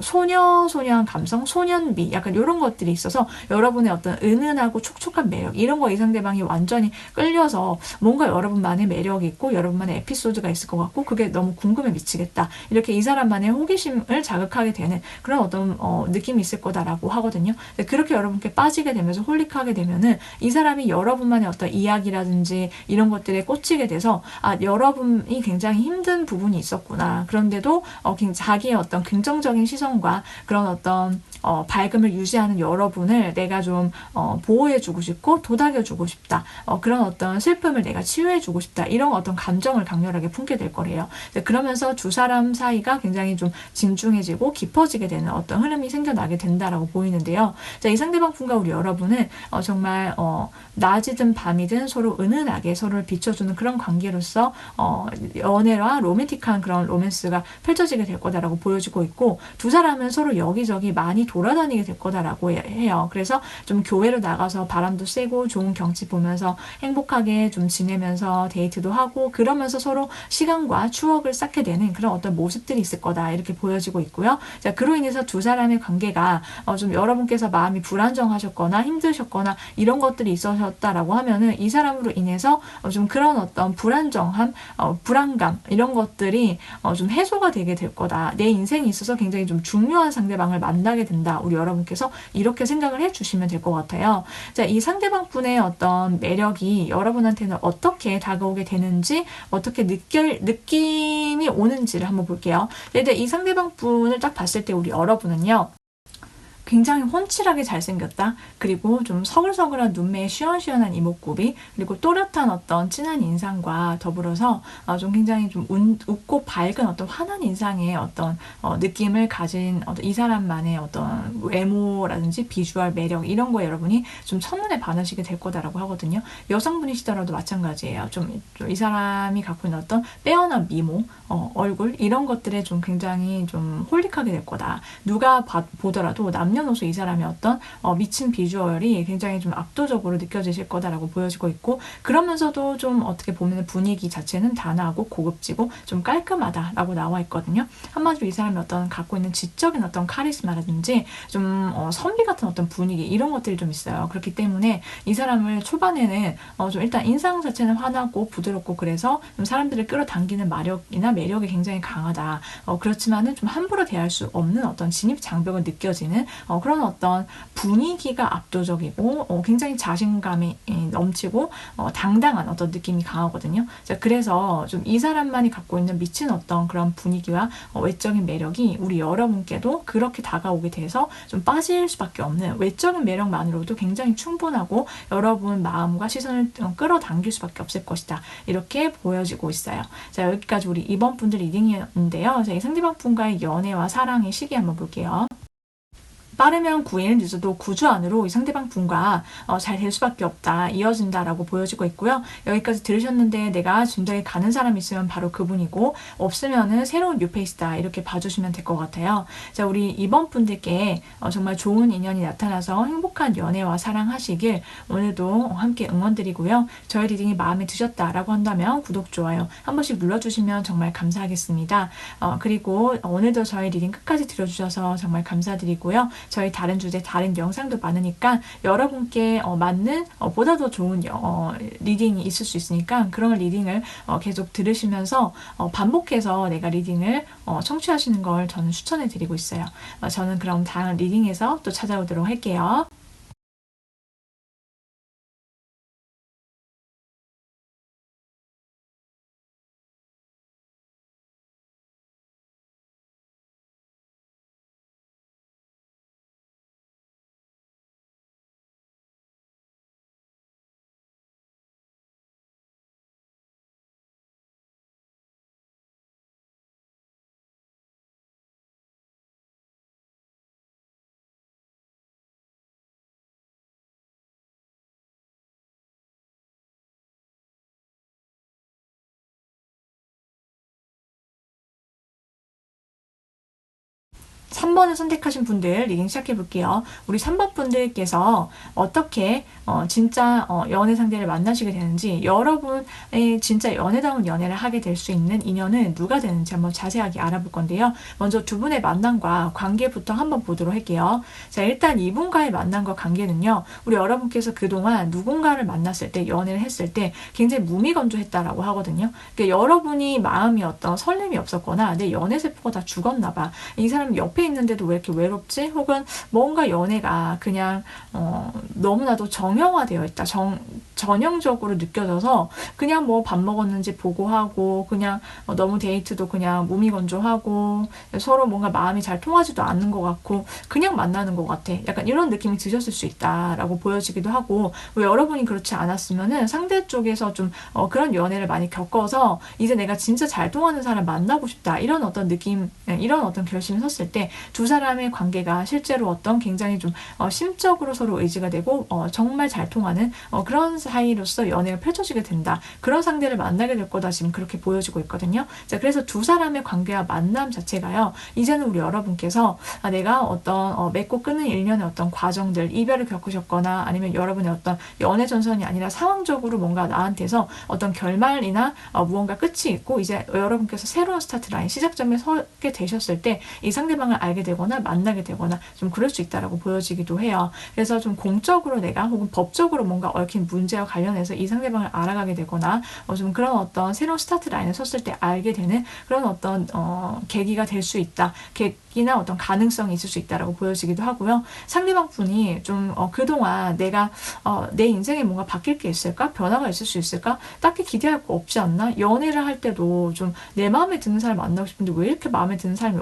소녀소녀한 감성, 소년미 약간 이런 것들이 있어서 여러분의 어떤 은은하고 촉촉한 매력 이런 거 이 상대방이 완전히 끌려서 뭔가 여러분만의 매력이 있고 여러분만의 에피소드가 있을 것 같고 그게 너무 궁금해 미치겠다. 이렇게 이 사람만의 호기심을 자극하게 되는 그런 어떤 느낌이 있을 거다라고 하거든요. 그렇게 여러분께 빠지게 되면서 홀릭하게 되면은 이 사람이 여러분만의 어떤 이야기라든지 이런 것들에 꽂히게 돼서 여러분이 굉장히 힘든 부분이 있었구나. 그런데도 자기의 어떤 긍정적인 시선과 그런 어떤 밝음을 유지하는 여러분을 내가 좀 보호해주고 싶고 도닥여주고 싶다. 그런 어떤 슬픔을 내가 치유해주고 싶다. 이런 어떤 감정을 강렬하게 품게 될 거래요. 그러면서 두 사람 사이가 굉장히 좀 진중해지고 깊어지게 되는 어떤 흐름이 생겨나게 된다라고 보이는데요. 자, 이 상대방 분과 우리 여러분은 정말 낮이든 밤이든 서로 은은하게 서로를 비춰주는 그런 관계로서 연애와 로맨틱한 그런 로맨스가 펼쳐지게 될 거다라고 보여지고 있고 두 사람은 서로 여기저기 많이 돌아다니게 될 거다라고 해요. 그래서 좀 교회로 나가서 바람도 쐬고 좋은 경치 보면서 행복하게 좀 지내면서 데이트도 하고 그러면서 서로 시간과 추억을 쌓게 되는 그런 어떤 모습들이 있을 거다 이렇게 보여지고 있고요. 자, 그로 인해서 두 사람의 관계가 좀 여러분께서 마음이 불안정하셨거나 힘드셨거나 이런 것들이 있으셨다라고 하면은 이 사람으로 인해서 좀 그런 어떤 불안정함, 불안감 이런 것들이 좀 해소가 되게 될 거다. 내 인생에 있어서 굉장히 좀 중요한 상대방을 만나게 된다. 우리 여러분께서 이렇게 생각을 해주시면 될 것 같아요. 자, 이 상대방 분의 어떤 매력이 여러분한테는 어떻게 다가오게 되는지 어떻게 느낌이 오는지를 한번 볼게요. 근데 이 상대방 분을 딱 봤을 때 우리 여러분은요. 굉장히 훤칠하게 잘생겼다. 그리고 좀 서글서글한 눈매에 시원시원한 이목구비 그리고 또렷한 어떤 진한 인상과 더불어서 좀 굉장히 좀 웃고 밝은 어떤 환한 인상의 어떤 느낌을 가진 이 사람만의 어떤 외모라든지 비주얼 매력 이런 거에 여러분이 좀 첫눈에 반하시게 될 거다라고 하거든요. 여성분이시더라도 마찬가지예요. 좀 이 사람이 갖고 있는 어떤 빼어난 미모, 얼굴 이런 것들에 좀 굉장히 좀 홀릭하게 될 거다. 누가 보더라도 남녀노소 이 사람의 어떤 미친 비주얼이 굉장히 좀 압도적으로 느껴지실 거다라고 보여지고 있고 그러면서도 좀 어떻게 보면 분위기 자체는 단아하고 고급지고 좀 깔끔하다라고 나와 있거든요. 한마디로 이 사람이 어떤 갖고 있는 지적인 어떤 카리스마라든지 좀 선비 같은 어떤 분위기 이런 것들이 좀 있어요. 그렇기 때문에 이 사람을 초반에는 좀 일단 인상 자체는 환하고 부드럽고 그래서 좀 사람들을 끌어당기는 마력이나 매력이 굉장히 강하다. 그렇지만은 좀 함부로 대할 수 없는 어떤 진입 장벽은 느껴지는 그런 어떤 분위기가 압도적이고 굉장히 자신감이 넘치고 당당한 어떤 느낌이 강하거든요. 자, 그래서 좀 이 사람만이 갖고 있는 미친 어떤 그런 분위기와 외적인 매력이 우리 여러분께도 그렇게 다가오게 돼서 좀 빠질 수밖에 없는 외적인 매력만으로도 굉장히 충분하고 여러분 마음과 시선을 끌어당길 수밖에 없을 것이다. 이렇게 보여지고 있어요. 자, 여기까지 우리 이번 분들 리딩이었는데요. 자, 이 상대방 분과의 연애와 사랑의 시기 한번 볼게요. 빠르면 9일, 늦어도 9주 안으로 이 상대방 분과 잘 될 수밖에 없다, 이어진다라고 보여지고 있고요. 여기까지 들으셨는데 내가 진도에 가는 사람이 있으면 바로 그분이고 없으면은 새로운 뉴페이스다 이렇게 봐주시면 될 것 같아요. 자, 우리 이번 분들께 정말 좋은 인연이 나타나서 행복한 연애와 사랑하시길 오늘도 함께 응원드리고요. 저의 리딩이 마음에 드셨다라고 한다면 구독, 좋아요 한 번씩 눌러주시면 정말 감사하겠습니다. 그리고 오늘도 저의 리딩 끝까지 들어주셔서 정말 감사드리고요. 저희 다른 주제, 다른 영상도 많으니까 여러분께 맞는 보다 더 좋은 리딩이 있을 수 있으니까 그런 리딩을 계속 들으시면서 반복해서 내가 리딩을 청취하시는 걸 저는 추천해 드리고 있어요. 저는 그럼 다음 리딩에서 또 찾아오도록 할게요. 3번을 선택하신 분들 리딩 시작해 볼게요. 우리 3번 분들께서 어떻게 진짜 연애 상대를 만나시게 되는지, 여러분의 진짜 연애다운 연애를 하게 될 수 있는 인연은 누가 되는지 한번 자세하게 알아볼 건데요. 먼저 두 분의 만남과 관계부터 한번 보도록 할게요. 자, 일단 이분과의 만남과 관계는요, 우리 여러분께서 그동안 누군가를 만났을 때, 연애를 했을 때 굉장히 무미건조했다라고 하거든요. 그러니까 여러분이 마음이 어떤 설렘이 없었거나 내 연애 세포가 다 죽었나 봐. 이 사람 옆에 있는데도 왜 이렇게 외롭지? 혹은 뭔가 연애가 그냥 너무나도 정형화되어 있다. 전형적으로 느껴져서 그냥 뭐 밥 먹었는지 보고하고, 그냥 너무 데이트도 그냥 무미건조하고, 서로 뭔가 마음이 잘 통하지도 않는 것 같고 그냥 만나는 것 같아. 약간 이런 느낌이 드셨을 수 있다라고 보여지기도 하고, 왜 여러분이 그렇지 않았으면은 상대 쪽에서 좀 그런 연애를 많이 겪어서 이제 내가 진짜 잘 통하는 사람 만나고 싶다, 이런 어떤 느낌, 이런 어떤 결심을 섰을 때 두 사람의 관계가 실제로 어떤 굉장히 좀 심적으로 서로 의지가 되고 정말 잘 통하는 그런 사이로서 연애가 펼쳐지게 된다. 그런 상대를 만나게 될 거다, 지금 그렇게 보여지고 있거든요. 자, 그래서 두 사람의 관계와 만남 자체가요, 이제는 우리 여러분께서 내가 어떤 맺고 끊는 일련의 어떤 과정들, 이별을 겪으셨거나 아니면 여러분의 어떤 연애 전선이 아니라 상황적으로 뭔가 나한테서 어떤 결말이나 무언가 끝이 있고 이제 여러분께서 새로운 스타트 라인, 시작점에 서게 되셨을 때 이 상대방을 알게 되거나 만나게 되거나 좀 그럴 수 있다라고 보여지기도 해요. 그래서 좀 공적으로 내가 혹은 법적으로 뭔가 얽힌 문제와 관련해서 이 상대방을 알아가게 되거나 좀 그런 어떤 새로운 스타트 라인에 섰을 때 알게 되는 그런 어떤 계기가 될 수 있다. 계기나 어떤 가능성이 있을 수 있다라고 보여지기도 하고요. 상대방 분이 좀 그동안 내가 내 인생에 뭔가 바뀔 게 있을까? 변화가 있을 수 있을까? 딱히 기대할 거 없지 않나? 연애를 할 때도 좀 내 마음에 드는 사람 만나고 싶은데 왜 이렇게 마음에 드는 사람이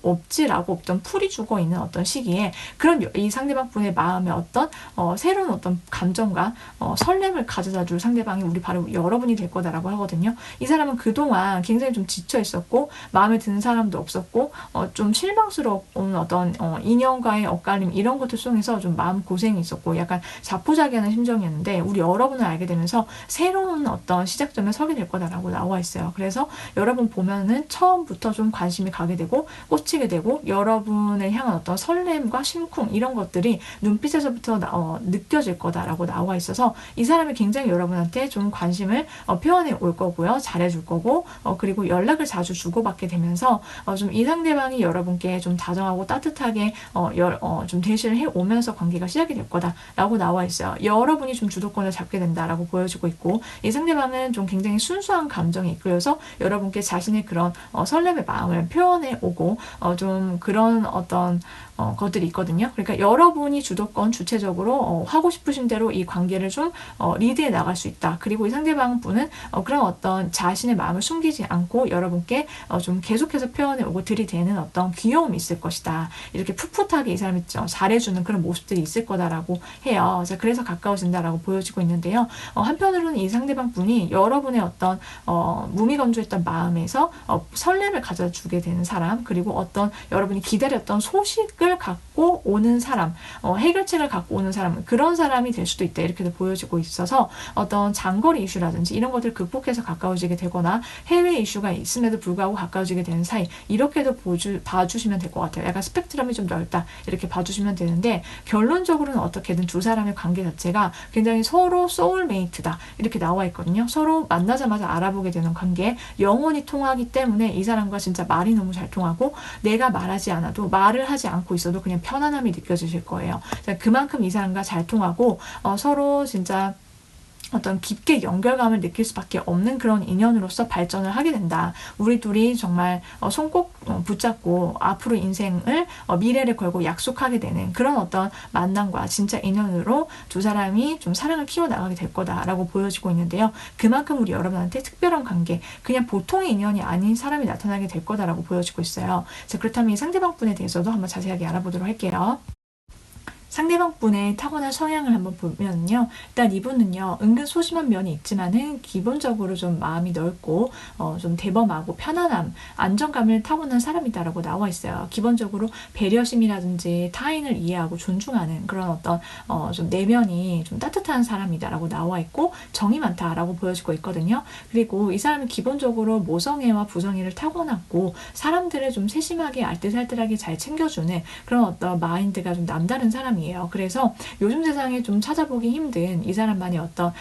없지라고 어떤 풀이 죽어 있는 어떤 시기에 그런 이 상대방 분의 마음에 어떤 새로운 어떤 감정과 설렘을 가져다 줄 상대방이 우리 바로 여러분이 될 거다라고 하거든요. 이 사람은 그동안 굉장히 좀 지쳐 있었고 마음에 드는 사람도 없었고 좀 실망스러운 어떤 인연과의 엇갈림, 이런 것들 속에서 좀 마음 고생이 있었고 약간 자포자기하는 심정이었는데 우리 여러분을 알게 되면서 새로운 어떤 시작점에 서게 될 거다라고 나와 있어요. 그래서 여러분 보면은 처음부터 좀 관심이 가게 되고 꽂히게 되고 여러분을 향한 어떤 설렘과 심쿵, 이런 것들이 눈빛에서부터 느껴질 거다라고 나와 있어서 이 사람이 굉장히 여러분한테 좀 관심을 표현해 올 거고요. 잘해줄 거고 그리고 연락을 자주 주고받게 되면서 좀 이 상대방이 여러분께 좀 다정하고 따뜻하게 좀 대시를 해 오면서 관계가 시작이 될 거다라고 나와 있어요. 여러분이 좀 주도권을 잡게 된다라고 보여지고 있고, 이 상대방은 좀 굉장히 순수한 감정이 이끌려서 여러분께 자신의 그런 설렘의 마음을 표현해 오고 좀 그런 어떤 것들이 있거든요. 그러니까 여러분이 주도권 주체적으로 하고 싶으신 대로 이 관계를 좀 리드해 나갈 수 있다. 그리고 이 상대방 분은 그런 어떤 자신의 마음을 숨기지 않고 여러분께 좀 계속해서 표현해 오고 들이대는 어떤 귀여움이 있을 것이다. 이렇게 풋풋하게 이 사람이 잘해주는 그런 모습들이 있을 거다라고 해요. 자, 그래서 가까워진다라고 보여지고 있는데요. 한편으로는 이 상대방 분이 여러분의 어떤 무미건조했던 마음에서 설렘을 가져주게 되는 사람, 그리고 어떤 여러분이 기다렸던 소식을 갖고 오는 사람, 해결책을 갖고 오는 사람, 그런 사람이 될 수도 있다, 이렇게도 보여지고 있어서 어떤 장거리 이슈라든지 이런 것들을 극복해서 가까워지게 되거나 해외 이슈가 있음에도 불구하고 가까워지게 되는 사이, 이렇게도 봐주시면 될 것 같아요. 약간 스펙트럼이 좀 넓다, 이렇게 봐주시면 되는데, 결론적으로는 어떻게든 두 사람의 관계 자체가 굉장히 서로 소울메이트다, 이렇게 나와 있거든요. 서로 만나자마자 알아보게 되는 관계, 영혼이 통하기 때문에 이 사람과 진짜 말이 너무 잘 통하고 내가 말하지 않아도, 말을 하지 않고 있어도 그냥 편안함이 느껴지실 거예요. 그만큼 이 사람과 잘 통하고 서로 진짜 어떤 깊게 연결감을 느낄 수밖에 없는 그런 인연으로서 발전을 하게 된다. 우리 둘이 정말 손 꼭 붙잡고 앞으로 인생을 미래를 걸고 약속하게 되는 그런 어떤 만남과 진짜 인연으로 두 사람이 좀 사랑을 키워나가게 될 거다라고 보여지고 있는데요. 그만큼 우리 여러분한테 특별한 관계, 그냥 보통의 인연이 아닌 사람이 나타나게 될 거다라고 보여지고 있어요. 자, 그렇다면 이 상대방 분에 대해서도 한번 자세하게 알아보도록 할게요. 상대방 분의 타고난 성향을 한번 보면요. 일단 이분은요, 은근 소심한 면이 있지만은 기본적으로 좀 마음이 넓고 좀 대범하고 편안함, 안정감을 타고난 사람이다라고 나와 있어요. 기본적으로 배려심이라든지 타인을 이해하고 존중하는 그런 어떤 좀 내면이 좀 따뜻한 사람이다라고 나와 있고 정이 많다라고 보여지고 있거든요. 그리고 이 사람은 기본적으로 모성애와 부성애를 타고났고 사람들을 좀 세심하게 알뜰살뜰하게 잘 챙겨주는 그런 어떤 마인드가 좀 남다른 사람이에요. 그래서 요즘 세상에 좀 찾아보기 힘든 이 사람만의 어떤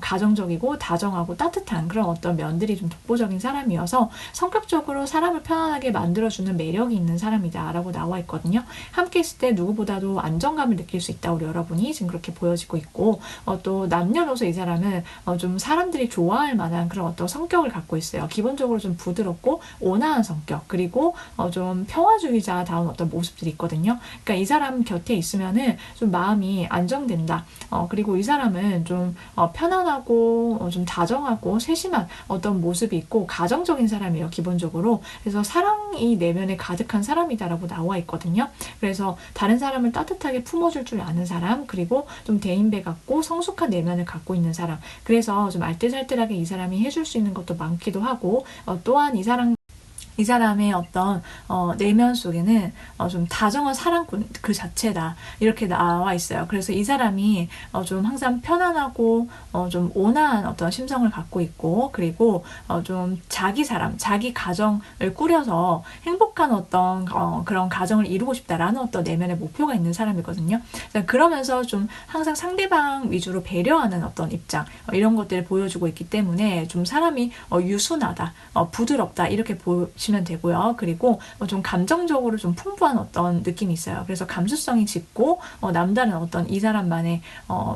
가정적이고 다정하고 따뜻한 그런 어떤 면들이 좀 독보적인 사람이어서 성격적으로 사람을 편안하게 만들어주는 매력이 있는 사람이다 라고 나와 있거든요. 함께 있을 때 누구보다도 안정감을 느낄 수 있다, 우리 여러분이 지금 그렇게 보여지고 있고 또 남녀노소 이 사람은 좀 사람들이 좋아할 만한 그런 어떤 성격을 갖고 있어요. 기본적으로 좀 부드럽고 온화한 성격, 그리고 좀 평화주의자다운 어떤 모습들이 있거든요. 그러니까 이 사람 곁에 있으면은 좀 마음이 안정된다. 그리고 이 사람은 좀 편안하고 좀 다정하고 세심한 어떤 모습이 있고 가정적인 사람이에요, 기본적으로. 그래서 사랑이 내면에 가득한 사람이다라고 나와 있거든요. 그래서 다른 사람을 따뜻하게 품어줄 줄 아는 사람, 그리고 좀 대인배 같고 성숙한 내면을 갖고 있는 사람. 그래서 좀 알뜰살뜰하게 이 사람이 해줄 수 있는 것도 많기도 하고 또한 이 사람의 어떤 내면 속에는 좀 다정한 사랑꾼 그 자체다, 이렇게 나와 있어요. 그래서 이 사람이 좀 항상 편안하고 좀 온화한 어떤 심성을 갖고 있고, 그리고 좀 자기 사람, 자기 가정을 꾸려서 행복한 어떤 그런 가정을 이루고 싶다라는 어떤 내면의 목표가 있는 사람이거든요. 그러면서 좀 항상 상대방 위주로 배려하는 어떤 입장, 이런 것들을 보여주고 있기 때문에 좀 사람이 유순하다, 부드럽다, 이렇게 보시면 되고요. 그리고 좀 감정적으로 좀 풍부한 어떤 느낌이 있어요. 그래서 감수성이 짙고 남다른 어떤 이 사람만의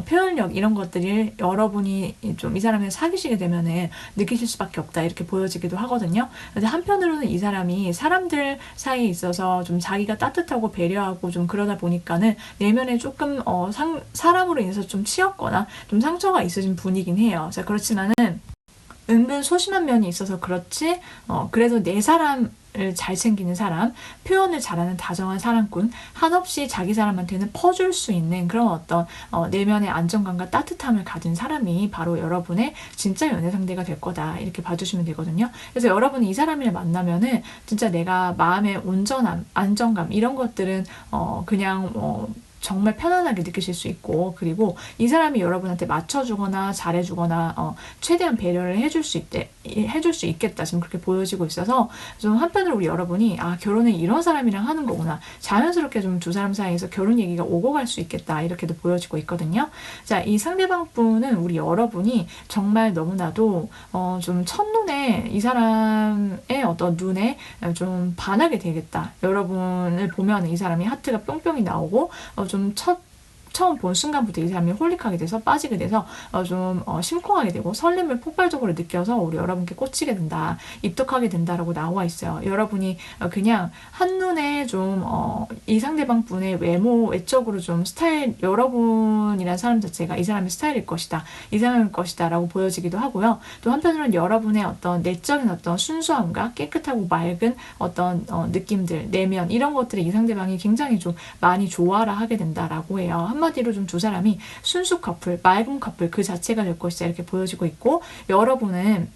표현력, 이런 것들을 여러분이 좀 이 사람을 사귀시게 되면은 느끼실 수밖에 없다, 이렇게 보여지기도 하거든요. 그래서 한편으로는 이 사람이 사람들 사이에 있어서 좀 자기가 따뜻하고 배려하고 좀 그러다 보니까는 내면에 조금 사람으로 인해서 좀 치였거나 좀 상처가 있으신 분이긴 해요. 자, 그렇지만은 은근 소심한 면이 있어서 그렇지 그래도 내 사람을 잘 챙기는 사람, 표현을 잘하는 다정한 사랑꾼, 한없이 자기 사람한테는 퍼줄 수 있는 그런 어떤 내면의 안정감과 따뜻함을 가진 사람이 바로 여러분의 진짜 연애 상대가 될 거다, 이렇게 봐주시면 되거든요. 그래서 여러분이 이 사람을 만나면은 진짜 내가 마음의 온전함, 안정감, 이런 것들은 그냥 정말 편안하게 느끼실 수 있고, 그리고 이 사람이 여러분한테 맞춰주거나 잘해주거나 최대한 배려를 해줄 수 있겠다, 지금 그렇게 보여지고 있어서 좀 한편으로 우리 여러분이 결혼을 이런 사람이랑 하는 거구나, 자연스럽게 좀 두 사람 사이에서 결혼 얘기가 오고 갈 수 있겠다, 이렇게도 보여지고 있거든요. 자, 이 상대방 분은 우리 여러분이 정말 너무나도 좀 첫눈에 이 사람의 어떤 눈에 좀 반하게 되겠다. 여러분을 보면 이 사람이 하트가 뿅뿅이 나오고 좀 처음 본 순간부터 이 사람이 홀릭하게 돼서 빠지게 돼서 좀 심쿵하게 되고 설렘을 폭발적으로 느껴서 우리 여러분께 꽂히게 된다, 입덕하게 된다라고 나와 있어요. 여러분이 그냥 한눈에 좀 이 상대방 분의 외모, 외적으로 좀 스타일, 여러분이라는 사람 자체가 이 사람의 스타일일 것이다, 이 사람일 것이다 라고 보여지기도 하고요. 또 한편으로는 여러분의 어떤 내적인 어떤 순수함과 깨끗하고 맑은 어떤 느낌들, 내면, 이런 것들을 이 상대방이 굉장히 좀 많이 좋아라 하게 된다라고 해요. 한마디로 좀 두 사람이 순수 커플, 맑은 커플 그 자체가 될 것이다, 이렇게 보여지고 있고, 여러분은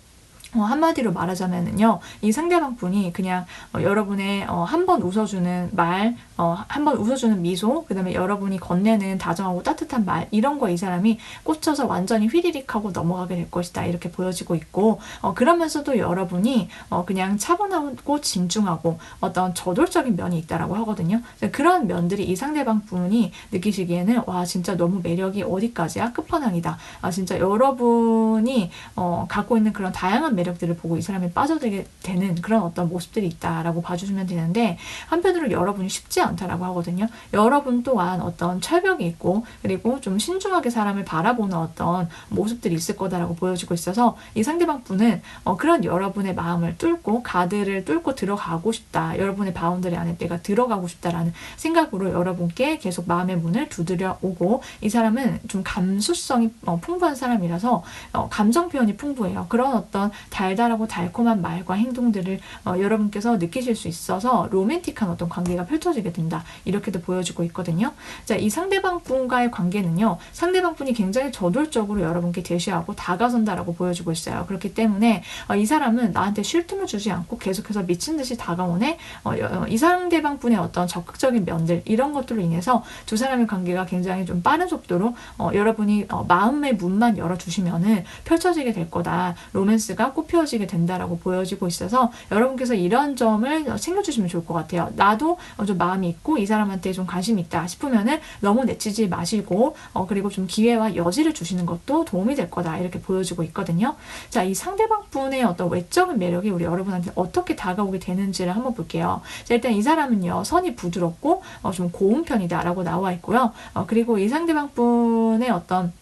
한마디로 말하자면은요, 이 상대방 분이 그냥 여러분의 한 번 웃어주는 말, 한 번 웃어주는 미소, 그 다음에 여러분이 건네는 다정하고 따뜻한 말, 이런 거 이 사람이 꽂혀서 완전히 휘리릭 하고 넘어가게 될 것이다, 이렇게 보여지고 있고, 그러면서도 여러분이 그냥 차분하고 진중하고 어떤 저돌적인 면이 있다라고 하거든요. 그런 면들이 이 상대방 분이 느끼시기에는 와, 진짜 너무 매력이 어디까지야, 끝판왕이다, 진짜 여러분이 갖고 있는 그런 다양한 매력들을 보고 이 사람이 빠져들게 되는 그런 어떤 모습들이 있다라고 봐주시면 되는데, 한편으로 여러분이 쉽지 않다라고 하거든요. 여러분 또한 어떤 철벽이 있고 그리고 좀 신중하게 사람을 바라보는 어떤 모습들이 있을 거다라고 보여지고 있어서, 이 상대방 분은 그런 여러분의 마음을 뚫고 가드를 뚫고 들어가고 싶다, 여러분의 바운더리 안에 내가 들어가고 싶다라는 생각으로 여러분께 계속 마음의 문을 두드려 오고, 이 사람은 좀 감수성이 풍부한 사람이라서 감정 표현이 풍부해요. 그런 어떤 달달하고 달콤한 말과 행동들을 여러분께서 느끼실 수 있어서 로맨틱한 어떤 관계가 펼쳐지게 된다, 이렇게도 보여지고 있거든요. 자, 이 상대방 분과의 관계는요, 상대방 분이 굉장히 저돌적으로 여러분께 제시하고 다가선다라고 보여지고 있어요. 그렇기 때문에 이 사람은 나한테 쉴 틈을 주지 않고 계속해서 미친 듯이 다가오네. 이 상대방 분의 어떤 적극적인 면들, 이런 것들로 인해서 두 사람의 관계가 굉장히 좀 빠른 속도로 여러분이 마음의 문만 열어주시면은 펼쳐지게 될 거다, 로맨스가 꽃피워지게 된다라고 보여지고 있어서, 여러분께서 이런 점을 챙겨주시면 좋을 것 같아요. 나도 좀 마음이 있고 이 사람한테 좀 관심이 있다 싶으면은 너무 내치지 마시고 그리고 좀 기회와 여지를 주시는 것도 도움이 될 거다, 이렇게 보여지고 있거든요. 자, 이 상대방 분의 어떤 외적인 매력이 우리 여러분한테 어떻게 다가오게 되는지를 한번 볼게요. 자, 일단 이 사람은요, 선이 부드럽고 좀 고운 편이다라고 나와 있고요. 그리고 이 상대방 분의 어떤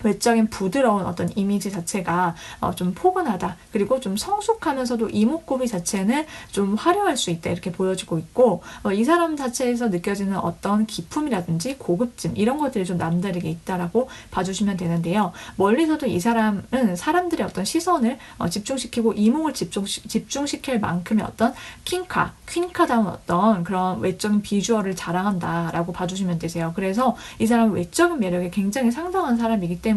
외적인 부드러운 어떤 이미지 자체가 좀 포근하다, 그리고 좀 성숙하면서도 이목구비 자체는 좀 화려할 수 있다, 이렇게 보여지고 있고, 이 사람 자체에서 느껴지는 어떤 기품이라든지 고급짐, 이런 것들이 좀 남다르게 있다라고 봐주시면 되는데요. 멀리서도 이 사람은 사람들의 어떤 시선을 집중시키고 이목을 집중시킬 만큼의 어떤 퀸카다운 어떤 그런 외적인 비주얼을 자랑한다라고 봐주시면 되세요. 그래서 이 사람은 외적인 매력이 굉장히 상당한 사람이기 때문에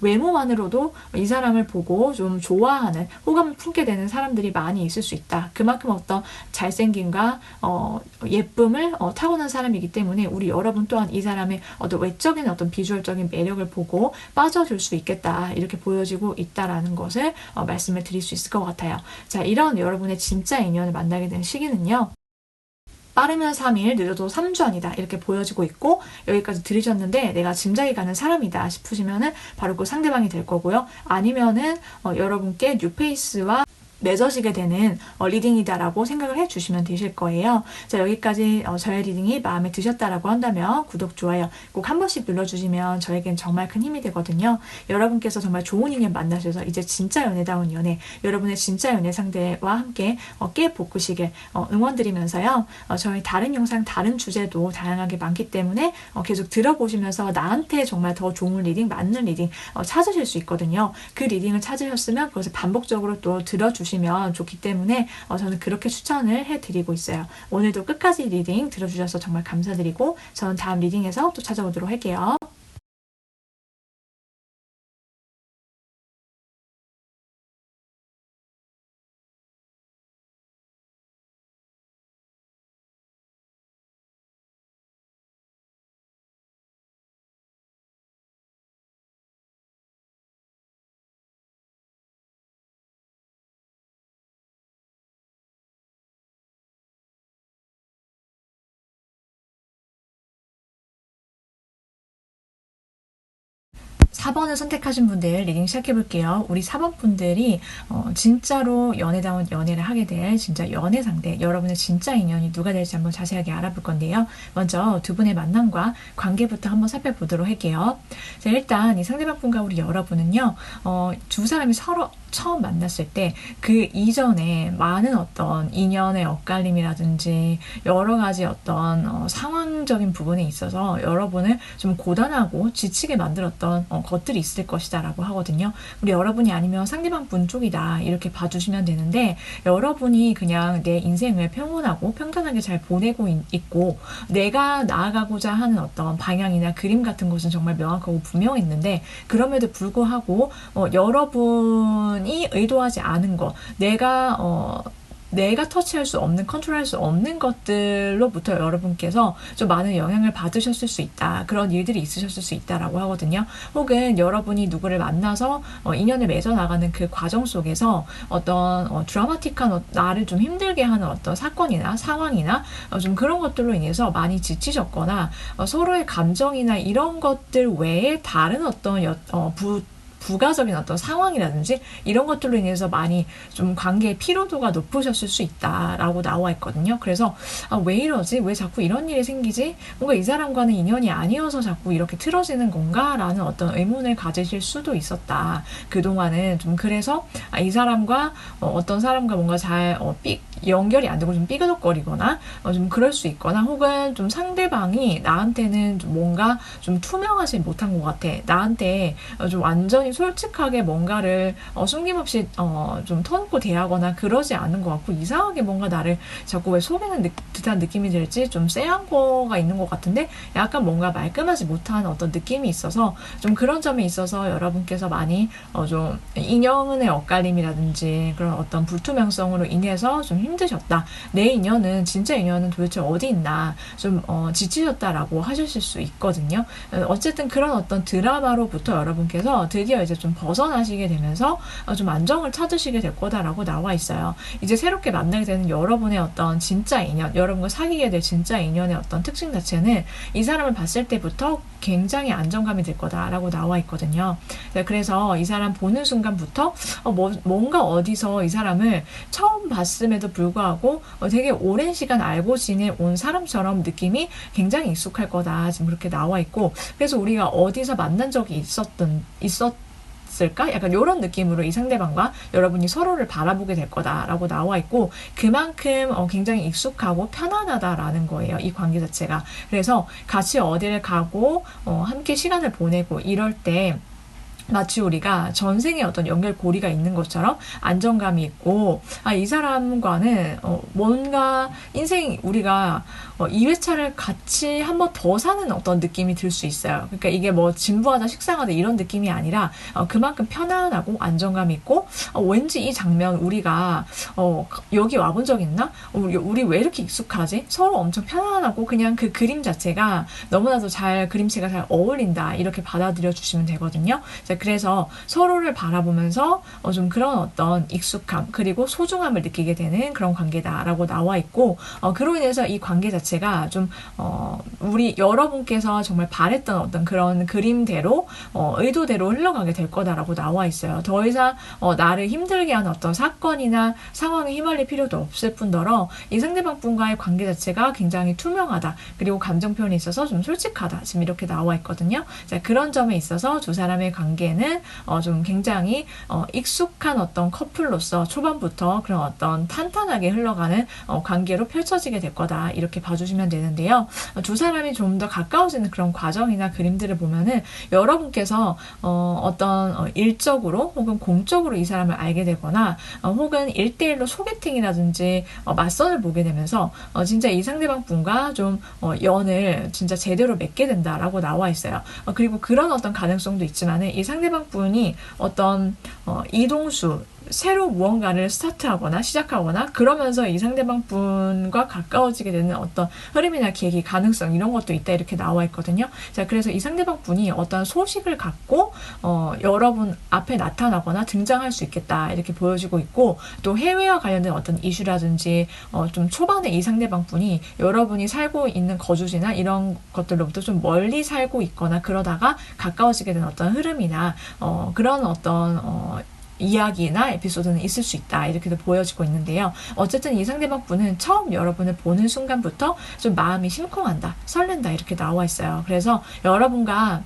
외모만으로도 이 사람을 보고 좀 좋아하는, 호감을 품게 되는 사람들이 많이 있을 수 있다. 그만큼 어떤 잘생김과 예쁨을 타고난 사람이기 때문에 우리 여러분 또한 이 사람의 어떤 외적인 어떤 비주얼적인 매력을 보고 빠져들 수 있겠다, 이렇게 보여지고 있다라는 것을 말씀을 드릴 수 있을 것 같아요. 자, 이런 여러분의 진짜 인연을 만나게 된 시기는요, 빠르면 3일, 늦어도 3주 안이다, 이렇게 보여지고 있고, 여기까지 들으셨는데 내가 짐작이 가는 사람이다 싶으시면은 바로 그 상대방이 될 거고요. 아니면은 여러분께 뉴페이스와 맺어지게 되는 리딩이다라고 생각을 해주시면 되실 거예요. 자, 여기까지 저의 리딩이 마음에 드셨다라고 한다면 구독, 좋아요 꼭 한 번씩 눌러주시면 저에겐 정말 큰 힘이 되거든요. 여러분께서 정말 좋은 인연 만나셔서 이제 진짜 연애다운 연애, 여러분의 진짜 연애 상대와 함께 깨 볶으시길 응원드리면서요. 저희 다른 영상, 다른 주제도 다양하게 많기 때문에 계속 들어보시면서 나한테 정말 더 좋은 리딩, 맞는 리딩 찾으실 수 있거든요. 그 리딩을 찾으셨으면 그것을 반복적으로 또 들어주시면 좋기 때문에 저는 그렇게 추천을 해드리고 있어요. 오늘도 끝까지 리딩 들어주셔서 정말 감사드리고, 저는 다음 리딩에서 또 찾아오도록 할게요. (4번을) 선택하신 분들 리딩 시작해 볼게요. 우리 4번 분들이 진짜로 연애다운 연애를 하게 될 진짜 연애 상대, 여러분의 진짜 인연이 누가 될지 한번 자세하게 알아볼 건데요. 먼저 두 분의 만남과 관계부터 한번 살펴보도록 할게요. 자, 일단 이 상대방 분과 우리 여러분은요, 두 사람이 서로 처음 만났을 때 그 이전에 많은 어떤 인연의 엇갈림이라든지 여러 가지 어떤 상황적인 부분에 있어서 여러분을 좀 고단하고 지치게 만들었던 것들이 있을 것이다 라고 하거든요. 우리 여러분이 아니면 상대방 분 쪽이다, 이렇게 봐주시면 되는데, 여러분이 그냥 내 인생을 평온하고 평탄하게 잘 보내고 있고 내가 나아가고자 하는 어떤 방향이나 그림 같은 것은 정말 명확하고 분명했는데, 그럼에도 불구하고 여러분이 의도하지 않은 것, 내가 터치할 수 없는, 컨트롤할 수 없는 것들로부터 여러분께서 좀 많은 영향을 받으셨을 수 있다, 그런 일들이 있으셨을 수 있다라고 하거든요. 혹은 여러분이 누구를 만나서 인연을 맺어 나가는 그 과정 속에서 어떤 드라마틱한, 나를 좀 힘들게 하는 어떤 사건이나 상황이나 좀 그런 것들로 인해서 많이 지치셨거나 서로의 감정이나 이런 것들 외에 다른 어떤 부가적인 어떤 상황이라든지 이런 것들로 인해서 많이 좀 관계의 피로도가 높으셨을 수 있다라고 나와 있거든요. 그래서 왜 이러지? 왜 자꾸 이런 일이 생기지? 뭔가 이 사람과는 인연이 아니어서 자꾸 이렇게 틀어지는 건가? 라는 어떤 의문을 가지실 수도 있었다. 그동안은 좀 그래서 이 사람과 어떤 사람과 뭔가 잘 연결이 안 되고 좀 삐그덕거리거나 좀 그럴 수 있거나, 혹은 좀 상대방이 나한테는 좀 뭔가 좀 투명하지 못한 것 같아. 나한테 좀 완전히 솔직하게 뭔가를 숨김없이 좀 터놓고 대하거나 그러지 않은 것 같고, 이상하게 뭔가 나를 자꾸 왜 속이는 듯한 느낌이 들지, 좀 쎄한 거가 있는 것 같은데 약간 뭔가 말끔하지 못한 어떤 느낌이 있어서, 좀 그런 점에 있어서 여러분께서 많이 좀 인연의 엇갈림이라든지 그런 어떤 불투명성으로 인해서 좀 힘드셨다. 내 인연은, 진짜 인연은 도대체 어디 있나, 좀 지치셨다라고 하실 수 있거든요. 어쨌든 그런 어떤 드라마로부터 여러분께서 드디어 이제 좀 벗어나시게 되면서 좀 안정을 찾으시게 될 거다라고 나와 있어요. 이제 새롭게 만나게 되는 여러분의 어떤 진짜 인연, 여러분과 사귀게 될 진짜 인연의 어떤 특징 자체는 이 사람을 봤을 때부터 굉장히 안정감이 될 거다라고 나와 있거든요. 그래서 이 사람 보는 순간부터 뭔가 어디서 이 사람을 처음 봤음에도 불구하고 되게 오랜 시간 알고 지내온 사람처럼 느낌이 굉장히 익숙할 거다, 지금 그렇게 나와 있고, 그래서 우리가 어디서 만난 적이 있었을까? 약간 이런 느낌으로 이 상대방과 여러분이 서로를 바라보게 될 거다라고 나와 있고, 그만큼 굉장히 익숙하고 편안하다라는 거예요, 이 관계 자체가. 그래서 같이 어디를 가고 함께 시간을 보내고 이럴 때 마치 우리가 전생에 어떤 연결고리가 있는 것처럼 안정감이 있고, 이 사람과는 뭔가 인생 우리가 2회차를 같이 한 번 더 사는 어떤 느낌이 들 수 있어요. 그러니까 이게 뭐 진부하다 식상하다 이런 느낌이 아니라 그만큼 편안하고 안정감 있고, 왠지 이 장면 우리가 여기 와본 적 있나? 우리 왜 이렇게 익숙하지? 서로 엄청 편안하고 그냥 그 그림 자체가 너무나도 그림체가 잘 어울린다, 이렇게 받아들여 주시면 되거든요. 그래서 서로를 바라보면서 좀 그런 어떤 익숙함 그리고 소중함을 느끼게 되는 그런 관계다라고 나와 있고, 그로 인해서 이 관계 자체가 좀 우리 여러분께서 정말 바랬던 어떤 그런 그림대로 의도대로 흘러가게 될 거다라고 나와 있어요. 더 이상 나를 힘들게 하는 어떤 사건이나 상황에 휘말릴 필요도 없을 뿐더러 이 상대방 분과의 관계 자체가 굉장히 투명하다, 그리고 감정 표현이 있어서 좀 솔직하다, 지금 이렇게 나와 있거든요. 그런 점에 있어서 두 사람의 관계는 좀 굉장히 익숙한 어떤 커플로서 초반부터 그런 어떤 탄탄하게 흘러가는 관계로 펼쳐지게 될 거다, 이렇게 봐주시면 되는데요. 두 사람이 좀 더 가까워지는 그런 과정이나 그림들을 보면은 여러분께서 어떤 일적으로 혹은 공적으로 이 사람을 알게 되거나 혹은 1대1로 소개팅이라든지 맞선을 보게 되면서 진짜 이 상대방 분과 좀 연을 진짜 제대로 맺게 된다라고 나와 있어요. 그리고 그런 어떤 가능성도 있지만은 이 상대방 분이 어떤 이동수, 새로 무언가를 스타트하거나 시작하거나 그러면서 이 상대방 분과 가까워지게 되는 어떤 흐름이나 계기, 가능성, 이런 것도 있다, 이렇게 나와 있거든요. 그래서 이 상대방 분이 어떤 소식을 갖고 여러분 앞에 나타나거나 등장할 수 있겠다, 이렇게 보여지고 있고, 또 해외와 관련된 어떤 이슈라든지 좀 초반에 이 상대방 분이 여러분이 살고 있는 거주지나 이런 것들로부터 좀 멀리 살고 있거나 그러다가 가까워지게 된 어떤 흐름이나 그런 어떤 이야기나 에피소드는 있을 수 있다, 이렇게도 보여지고 있는데요. 어쨌든 이 상대방 분은 처음 여러분을 보는 순간부터 좀 마음이 심쿵한다, 설렌다, 이렇게 나와 있어요. 그래서 여러분과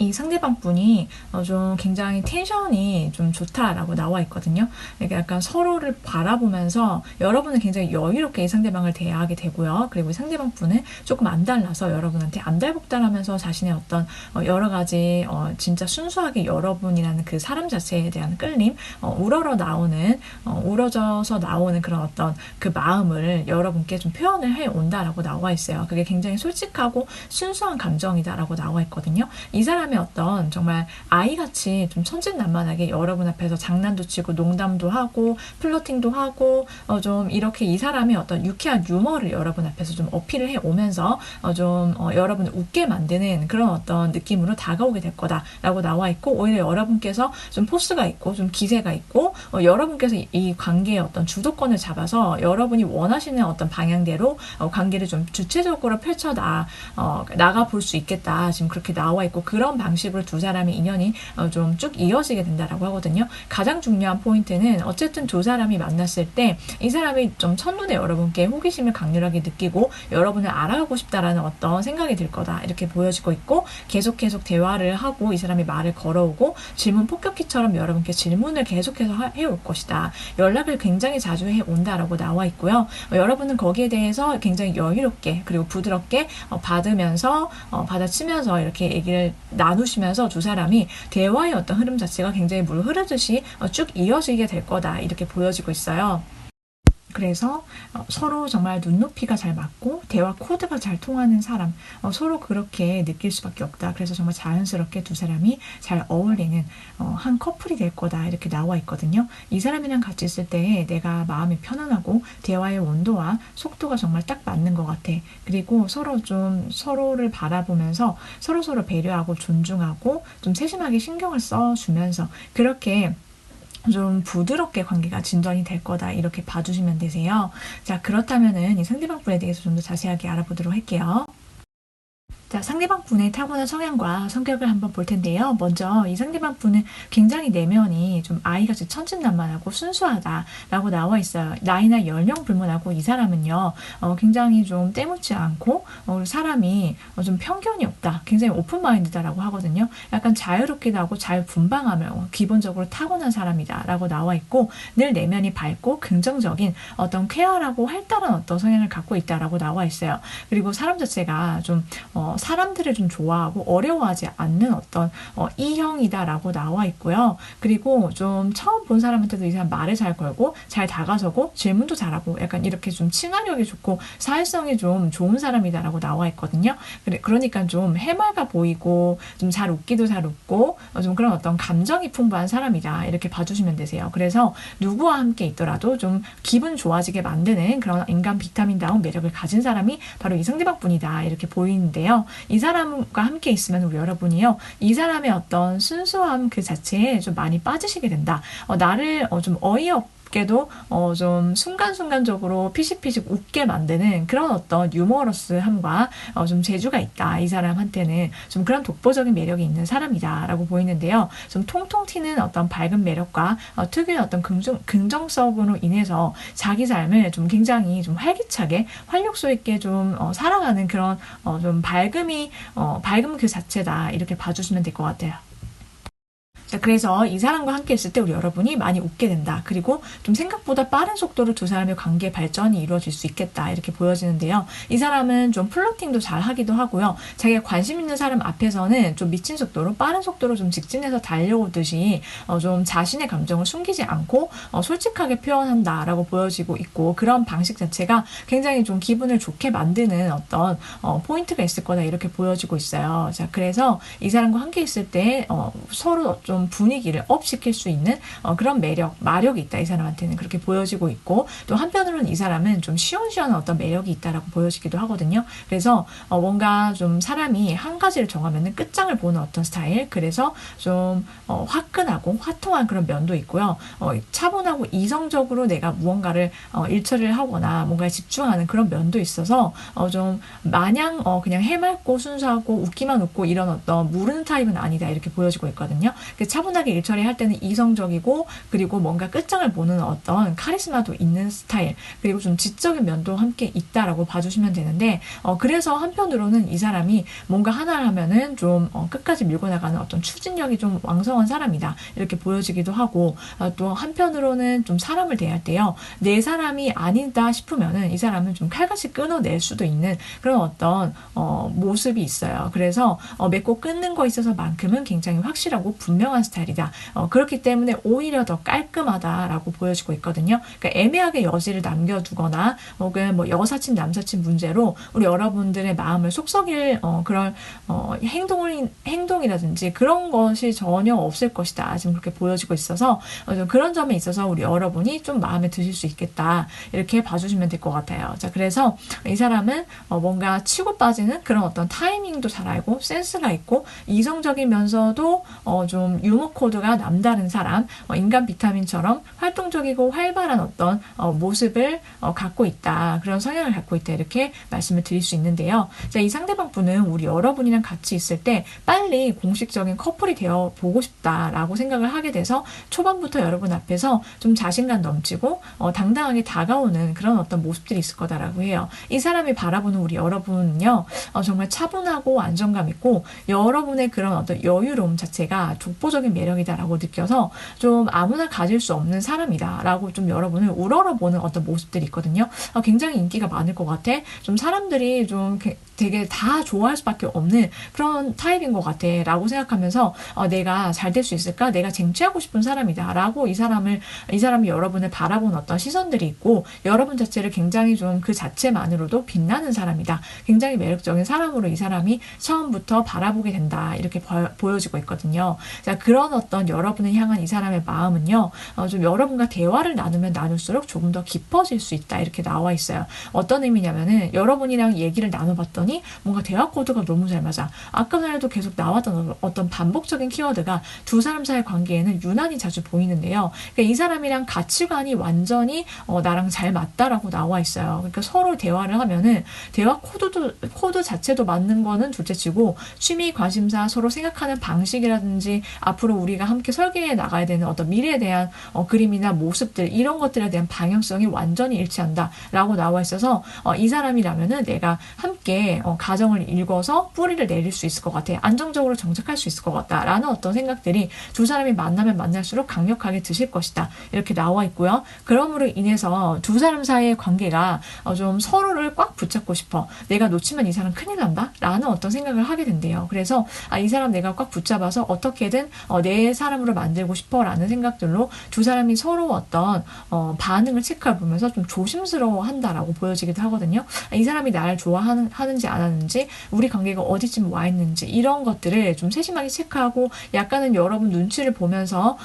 이 상대방 분이 좀 굉장히 텐션이 좀 좋다라고 나와 있거든요. 그러니까 약간 서로를 바라보면서 여러분은 굉장히 여유롭게 이 상대방을 대하게 되고요. 그리고 이 상대방 분은 조금 안달나서 여러분한테 안달복달하면서 자신의 어떤 여러 가지 진짜 순수하게 여러분이라는 그 사람 자체에 대한 끌림, 우러져서 나오는 그런 어떤 그 마음을 여러분께 좀 표현을 해 온다라고 나와 있어요. 그게 굉장히 솔직하고 순수한 감정이다라고 나와 있거든요. 이 사람의 어떤 정말 아이같이 좀 천진난만하게 여러분 앞에서 장난도 치고 농담도 하고 플러팅도 하고 좀 이렇게 이 사람의 어떤 유쾌한 유머를 여러분 앞에서 좀 어필을 해 오면서 좀 여러분을 웃게 만드는 그런 어떤 느낌으로 다가오게 될 거다라고 나와 있고, 오히려 여러분께서 좀 포스가 있고 좀 기세가 있고 여러분께서 이 관계의 어떤 주도권을 잡아서 여러분이 원하시는 어떤 방향대로 관계를 좀 주체적으로 펼쳐 나가 볼 수 있겠다, 지금 그렇게 나와 있고, 그런 방식으로 두 사람의 인연이 좀 쭉 이어지게 된다라고 하거든요. 가장 중요한 포인트는 어쨌든 두 사람이 만났을 때 이 사람이 좀 첫눈에 여러분께 호기심을 강렬하게 느끼고 여러분을 알아가고 싶다라는 어떤 생각이 들 거다 이렇게 보여지고 있고, 계속 대화를 하고 이 사람이 말을 걸어오고 질문 폭격기처럼 여러분께 질문을 계속해서 해올 것이다. 연락을 굉장히 자주 해온다라고 나와 있고요. 여러분은 거기에 대해서 굉장히 여유롭게 그리고 부드럽게 받아치면서 이렇게 얘기를 나누시면서 두 사람이 대화의 어떤 흐름 자체가 굉장히 물 흐르듯이 쭉 이어지게 될 거다 이렇게 보여지고 있어요. 그래서 서로 정말 눈높이가 잘 맞고 대화 코드가 잘 통하는 사람, 서로 그렇게 느낄 수밖에 없다. 그래서 정말 자연스럽게 두 사람이 잘 어울리는 한 커플이 될 거다 이렇게 나와 있거든요. 이 사람이랑 같이 있을 때 내가 마음이 편안하고 대화의 온도와 속도가 정말 딱 맞는 것 같아. 그리고 서로 좀 서로를 바라보면서 서로 배려하고 존중하고 좀 세심하게 신경을 써주면서 그렇게 좀 부드럽게 관계가 진전이 될 거다 이렇게 봐주시면 되세요. 자, 그렇다면은 이 상대방 분에 대해서 좀 더 자세하게 알아보도록 할게요. 자, 상대방 분의 타고난 성향과 성격을 한번 볼 텐데요. 먼저 이 상대방 분은 굉장히 내면이 좀 아이같이 천진난만하고 순수하다라고 나와 있어요. 나이나 연령 불문하고 이 사람은요, 굉장히 좀 때묻지 않고 사람이 좀 편견이 없다. 굉장히 오픈마인드다라고 하거든요. 약간 자유롭기도 하고 잘 분방하며 기본적으로 타고난 사람이다라고 나와 있고, 늘 내면이 밝고 긍정적인 어떤 쾌활하고 활달한 어떤 성향을 갖고 있다라고 나와 있어요. 그리고 사람 자체가 좀 사람들을 좀 좋아하고 어려워하지 않는 어떤 E형이다라고 나와 있고요. 그리고 좀 처음 본 사람한테도 이 사람 말을 잘 걸고 잘 다가서고 질문도 잘하고 약간 이렇게 좀 친화력이 좋고 사회성이 좀 좋은 사람이다라고 나와 있거든요. 그러니까 좀 해맑아 보이고 좀 잘 웃기도 잘 웃고 좀 그런 어떤 감정이 풍부한 사람이다 이렇게 봐주시면 되세요. 그래서 누구와 함께 있더라도 좀 기분 좋아지게 만드는 그런 인간 비타민다운 매력을 가진 사람이 바로 이 상대방 분이다 이렇게 보이는데요. 이 사람과 함께 있으면 우리 여러분이요, 이 사람의 어떤 순수함 그 자체에 좀 많이 빠지시게 된다. 나를 좀 어이없게도 좀 순간순간적으로 피식피식 웃게 만드는 그런 어떤 유머러스함과 좀 재주가 있다. 이 사람한테는 좀 그런 독보적인 매력이 있는 사람이다 라고 보이는데요. 좀 통통 튀는 어떤 밝은 매력과 특유의 어떤 긍정성으로 인해서 자기 삶을 좀 굉장히 좀 활기차게 활력소 있게 좀 살아가는 그런 좀 밝음 그 자체다 이렇게 봐주시면 될 것 같아요. 자, 그래서 이 사람과 함께 있을 때 우리 여러분이 많이 웃게 된다. 그리고 좀 생각보다 빠른 속도로 두 사람의 관계 발전이 이루어질 수 있겠다. 이렇게 보여지는데요. 이 사람은 좀 플러팅도 잘 하기도 하고요. 자기가 관심 있는 사람 앞에서는 좀 미친 속도로 빠른 속도로 좀 직진해서 달려오듯이 좀 자신의 감정을 숨기지 않고 솔직하게 표현한다라고 보여지고 있고, 그런 방식 자체가 굉장히 좀 기분을 좋게 만드는 어떤 포인트가 있을 거다 이렇게 보여지고 있어요. 자, 그래서 이 사람과 함께 있을 때 서로 좀 분위기를 업 시킬 수 있는 그런 마력이 있다. 이 사람한테는 그렇게 보여지고 있고, 또 한편으로는 이 사람은 좀 시원시원한 어떤 매력이 있다라고 보여지기도 하거든요. 그래서 뭔가 좀 사람이 한 가지를 정하면은 끝장을 보는 어떤 스타일, 그래서 좀 화끈하고 화통한 그런 면도 있고요. 차분하고 이성적으로 내가 무언가를 일처리를 하거나 뭔가에 집중하는 그런 면도 있어서 좀 마냥 그냥 해맑고 순수하고 웃기만 웃고 이런 어떤 무르는 타입은 아니다 이렇게 보여지고 있거든요. 차분하게 일 처리할 때는 이성적이고, 그리고 뭔가 끝장을 보는 어떤 카리스마도 있는 스타일, 그리고 좀 지적인 면도 함께 있다라고 봐주시면 되는데, 그래서 한편으로는 이 사람이 뭔가 하나를 하면은 좀 끝까지 밀고 나가는 어떤 추진력이 좀 왕성한 사람이다 이렇게 보여지기도 하고, 또 한편으로는 좀 사람을 대할 때요, 내 사람이 아니다 싶으면은 이 사람은 좀 칼같이 끊어낼 수도 있는 그런 어떤 모습이 있어요. 그래서 맺고 끊는 거에 있어서만큼은 굉장히 확실하고 분명한 스타일이다. 그렇기 때문에 오히려 더 깔끔하다라고 보여지고 있거든요. 그러니까 애매하게 여지를 남겨두거나 혹은 뭐 여사친 남사친 문제로 우리 여러분들의 마음을 속썩일 그런 행동이라든지 그런 것이 전혀 없을 것이다. 지금 그렇게 보여지고 있어서 그런 점에 있어서 우리 여러분이 좀 마음에 드실 수 있겠다. 이렇게 봐주시면 될 것 같아요. 자, 그래서 이 사람은 뭔가 치고 빠지는 그런 어떤 타이밍도 잘 알고 센스가 있고 이성적이면서도 좀 유머 코드가 남다른 사람, 인간 비타민처럼 활동적이고 활발한 어떤 모습을 갖고 있다. 그런 성향을 갖고 있다. 이렇게 말씀을 드릴 수 있는데요. 자, 이 상대방 분은 우리 여러분이랑 같이 있을 때 빨리 공식적인 커플이 되어 보고 싶다라고 생각을 하게 돼서 초반부터 여러분 앞에서 좀 자신감 넘치고 당당하게 다가오는 그런 어떤 모습들이 있을 거다라고 해요. 이 사람이 바라보는 우리 여러분은요, 정말 차분하고 안정감 있고 여러분의 그런 어떤 여유로움 자체가 독보적인 매력이다라고 느껴서 좀 아무나 가질 수 없는 사람이다라고 좀 여러분을 우러러보는 어떤 모습들이 있거든요. 굉장히 인기가 많을 것 같아. 좀 사람들이 좀 되게 다 좋아할 수밖에 없는 그런 타입인 것 같아 라고 생각하면서 내가 잘 될 수 있을까? 내가 쟁취하고 싶은 사람이다 라고 이 사람이 여러분을 바라보는 어떤 시선들이 있고 여러분 자체를 굉장히 좀 그 자체만으로도 빛나는 사람이다. 굉장히 매력적인 사람으로 이 사람이 처음부터 바라보게 된다. 이렇게 보여지고 있거든요. 자, 그런 어떤 여러분을 향한 이 사람의 마음은요, 좀 여러분과 대화를 나누면 나눌수록 조금 더 깊어질 수 있다. 이렇게 나와 있어요. 어떤 의미냐면은 여러분이랑 얘기를 나눠봤더니 뭔가 대화 코드가 너무 잘 맞아. 아까 전에도 계속 나왔던 어떤 반복적인 키워드가 두 사람 사이의 관계에는 유난히 자주 보이는데요. 그러니까 이 사람이랑 가치관이 완전히 나랑 잘 맞다라고 나와 있어요. 그러니까 서로 대화를 하면은 대화 코드 자체도 맞는 거는 둘째치고 취미, 관심사, 서로 생각하는 방식이라든지 앞으로 우리가 함께 설계해 나가야 되는 어떤 미래에 대한 그림이나 모습들 이런 것들에 대한 방향성이 완전히 일치한다라고 나와 있어서 이 사람이라면은 내가 함께 가정을 일궈서 뿌리를 내릴 수 있을 것 같아. 안정적으로 정착할 수 있을 것 같다라는 어떤 생각들이 두 사람이 만나면 만날수록 강력하게 드실 것이다. 이렇게 나와 있고요. 그러므로 인해서 두 사람 사이의 관계가 좀 서로를 꽉 붙잡고 싶어. 내가 놓치면 이 사람 큰일 난다? 라는 어떤 생각을 하게 된대요. 그래서 이 사람 내가 꽉 붙잡아서 어떻게든 내 사람으로 만들고 싶어 라는 생각들로 두 사람이 서로 어떤 반응을 체크해보면서 좀 조심스러워 한다라고 보여지기도 하거든요. 이 사람이 나를 좋아하는지 안 하는지, 우리 관계가 어디쯤 와 있는지 이런 것들을 좀 세심하게 체크하고 약간은 여러분 눈치를 보면서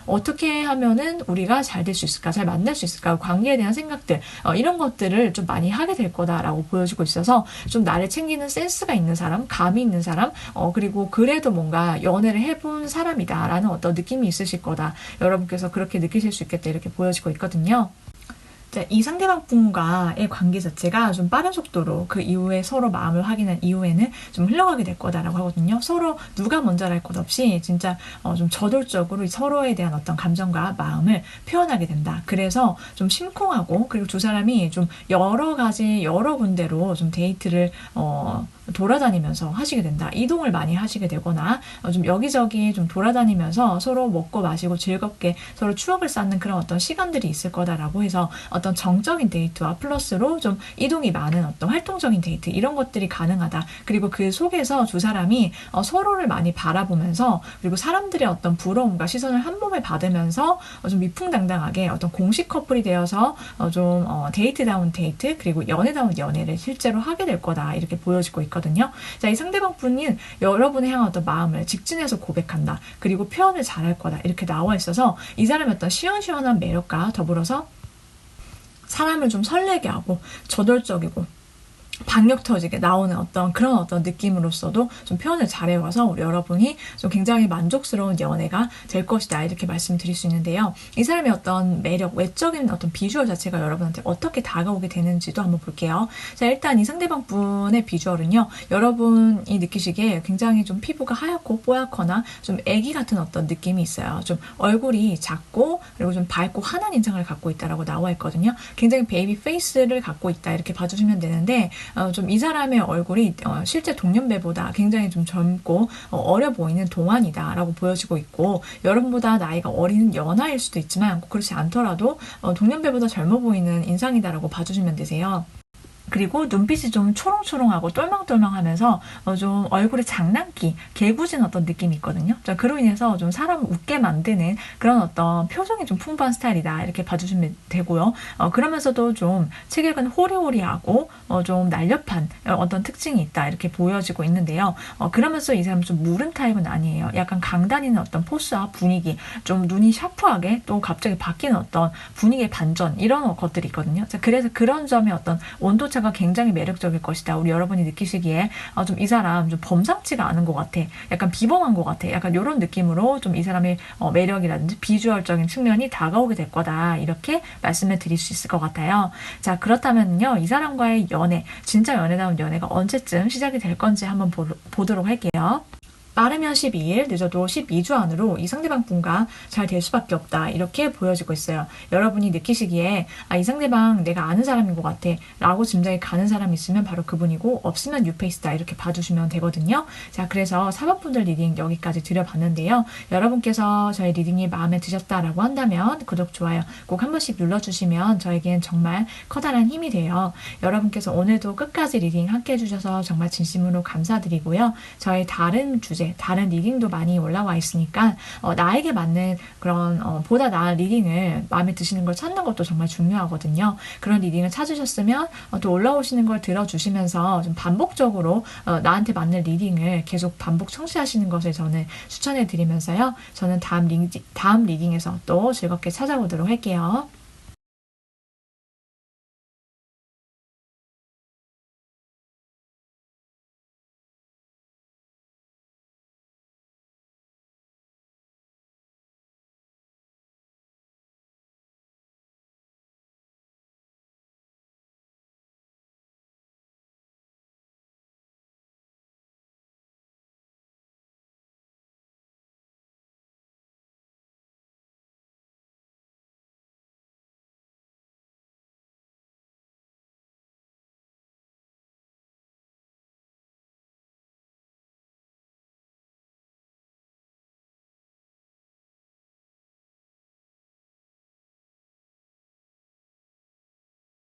어떻게 하면은 우리가 잘 될 수 있을까, 잘 만날 수 있을까, 관계에 대한 생각들 이런 것들을 좀 많이 하게 될 거다라고 보여지고 있어서 좀 나를 챙기는 센스가 있는 사람, 감이 있는 사람, 그리고 그래도 뭔가 연애를 해본 사람이다라는 어떤 느낌이 있으실 거다. 여러분께서 그렇게 느끼실 수 있겠다 이렇게 보여지고 있거든요. 이 상대방 분과의 관계 자체가 좀 빠른 속도로 그 이후에 서로 마음을 확인한 이후에는 좀 흘러가게 될 거다라고 하거든요. 서로 누가 먼저랄 것 없이 진짜 좀 저돌적으로 서로에 대한 어떤 감정과 마음을 표현하게 된다. 그래서 좀 심쿵하고 그리고 두 사람이 좀 여러 군데로 좀 데이트를 돌아다니면서 하시게 된다. 이동을 많이 하시게 되거나 좀 여기저기 좀 돌아다니면서 서로 먹고 마시고 즐겁게 서로 추억을 쌓는 그런 어떤 시간들이 있을 거다라고 해서 어떤 정적인 데이트와 플러스로 좀 이동이 많은 어떤 활동적인 데이트 이런 것들이 가능하다. 그리고 그 속에서 두 사람이 서로를 많이 바라보면서 그리고 사람들의 어떤 부러움과 시선을 한 몸에 받으면서 좀 위풍당당하게 어떤 공식 커플이 되어서 좀 데이트다운 데이트 그리고 연애다운 연애를 실제로 하게 될 거다. 이렇게 보여지고 있거든요. 자, 이 상대방 분이 여러분의 향한 어떤 마음을 직진해서 고백한다. 그리고 표현을 잘할 거다. 이렇게 나와 있어서 이 사람의 어떤 시원시원한 매력과 더불어서 사람을 좀 설레게 하고 저돌적이고 박력 터지게 나오는 그런 어떤 느낌으로서도 좀 표현을 잘해와서 우리 여러분이 좀 굉장히 만족스러운 연애가 될 것이다. 이렇게 말씀드릴 수 있는데요. 이 사람의 어떤 매력, 외적인 어떤 비주얼 자체가 여러분한테 어떻게 다가오게 되는지도 한번 볼게요. 자, 일단 이 상대방 분의 비주얼은요. 여러분이 느끼시기에 굉장히 좀 피부가 하얗고 뽀얗거나 좀 애기 같은 어떤 느낌이 있어요. 좀 얼굴이 작고 그리고 좀 밝고 환한 인상을 갖고 있다라고 나와 있거든요. 굉장히 베이비 페이스를 갖고 있다. 이렇게 봐주시면 되는데 좀 이 사람의 얼굴이 실제 동년배보다 굉장히 좀 젊고 어려 보이는 동안이다라고 보여지고 있고 여러분보다 나이가 어린 연하일 수도 있지만 그렇지 않더라도 동년배보다 젊어 보이는 인상이다라고 봐주시면 되세요. 그리고 눈빛이 좀 초롱초롱하고 똘망똘망하면서 좀 얼굴에 장난기, 개구진 어떤 느낌이 있거든요. 자, 그로 인해서 좀 사람을 웃게 만드는 그런 어떤 표정이 좀 풍부한 스타일이다. 이렇게 봐주시면 되고요. 그러면서도 좀 체격은 호리호리하고 좀 날렵한 어떤 특징이 있다. 이렇게 보여지고 있는데요. 그러면서 이 사람은 좀 무른 타입은 아니에요. 약간 강단 있는 어떤 포스와 분위기, 좀 눈이 샤프하게 또 갑자기 바뀌는 어떤 분위기의 반전 이런 것들이 있거든요. 자, 그래서 그런 점의 어떤 온도 자체가 굉장히 매력적일 것이다. 우리 여러분이 느끼시기에 좀 이 사람 좀 범상치가 않은 것 같아. 약간 비범한 것 같아. 약간 이런 느낌으로 좀 이 사람의 매력이라든지 비주얼적인 측면이 다가오게 될 거다. 이렇게 말씀을 드릴 수 있을 것 같아요. 자, 그렇다면요. 이 사람과의 연애, 진짜 연애다운 연애가 언제쯤 시작이 될 건지 한번 보도록 할게요. 빠르면 12일, 늦어도 12주 안으로 이 상대방 분과 잘 될 수밖에 없다. 이렇게 보여지고 있어요. 여러분이 느끼시기에 이 상대방 내가 아는 사람인 것 같아 라고 짐작이 가는 사람이 있으면 바로 그분이고, 없으면 뉴페이스다. 이렇게 봐주시면 되거든요. 자, 그래서 4번분들 리딩 여기까지 드려봤는데요. 여러분께서 저희 리딩이 마음에 드셨다라고 한다면 구독, 좋아요 꼭 한 번씩 눌러주시면 저에겐 정말 커다란 힘이 돼요. 여러분께서 오늘도 끝까지 리딩 함께 해주셔서 정말 진심으로 감사드리고요. 저희 다른 주제, 다른 리딩도 많이 올라와 있으니까 나에게 맞는 그런 보다 나은 리딩을 마음에 드시는 걸 찾는 것도 정말 중요하거든요. 그런 리딩을 찾으셨으면 또 올라오시는 걸 들어주시면서 좀 반복적으로 나한테 맞는 리딩을 계속 반복 청취하시는 것을 저는 추천해 드리면서요. 저는 다음 리딩에서 또 즐겁게 찾아오도록 할게요.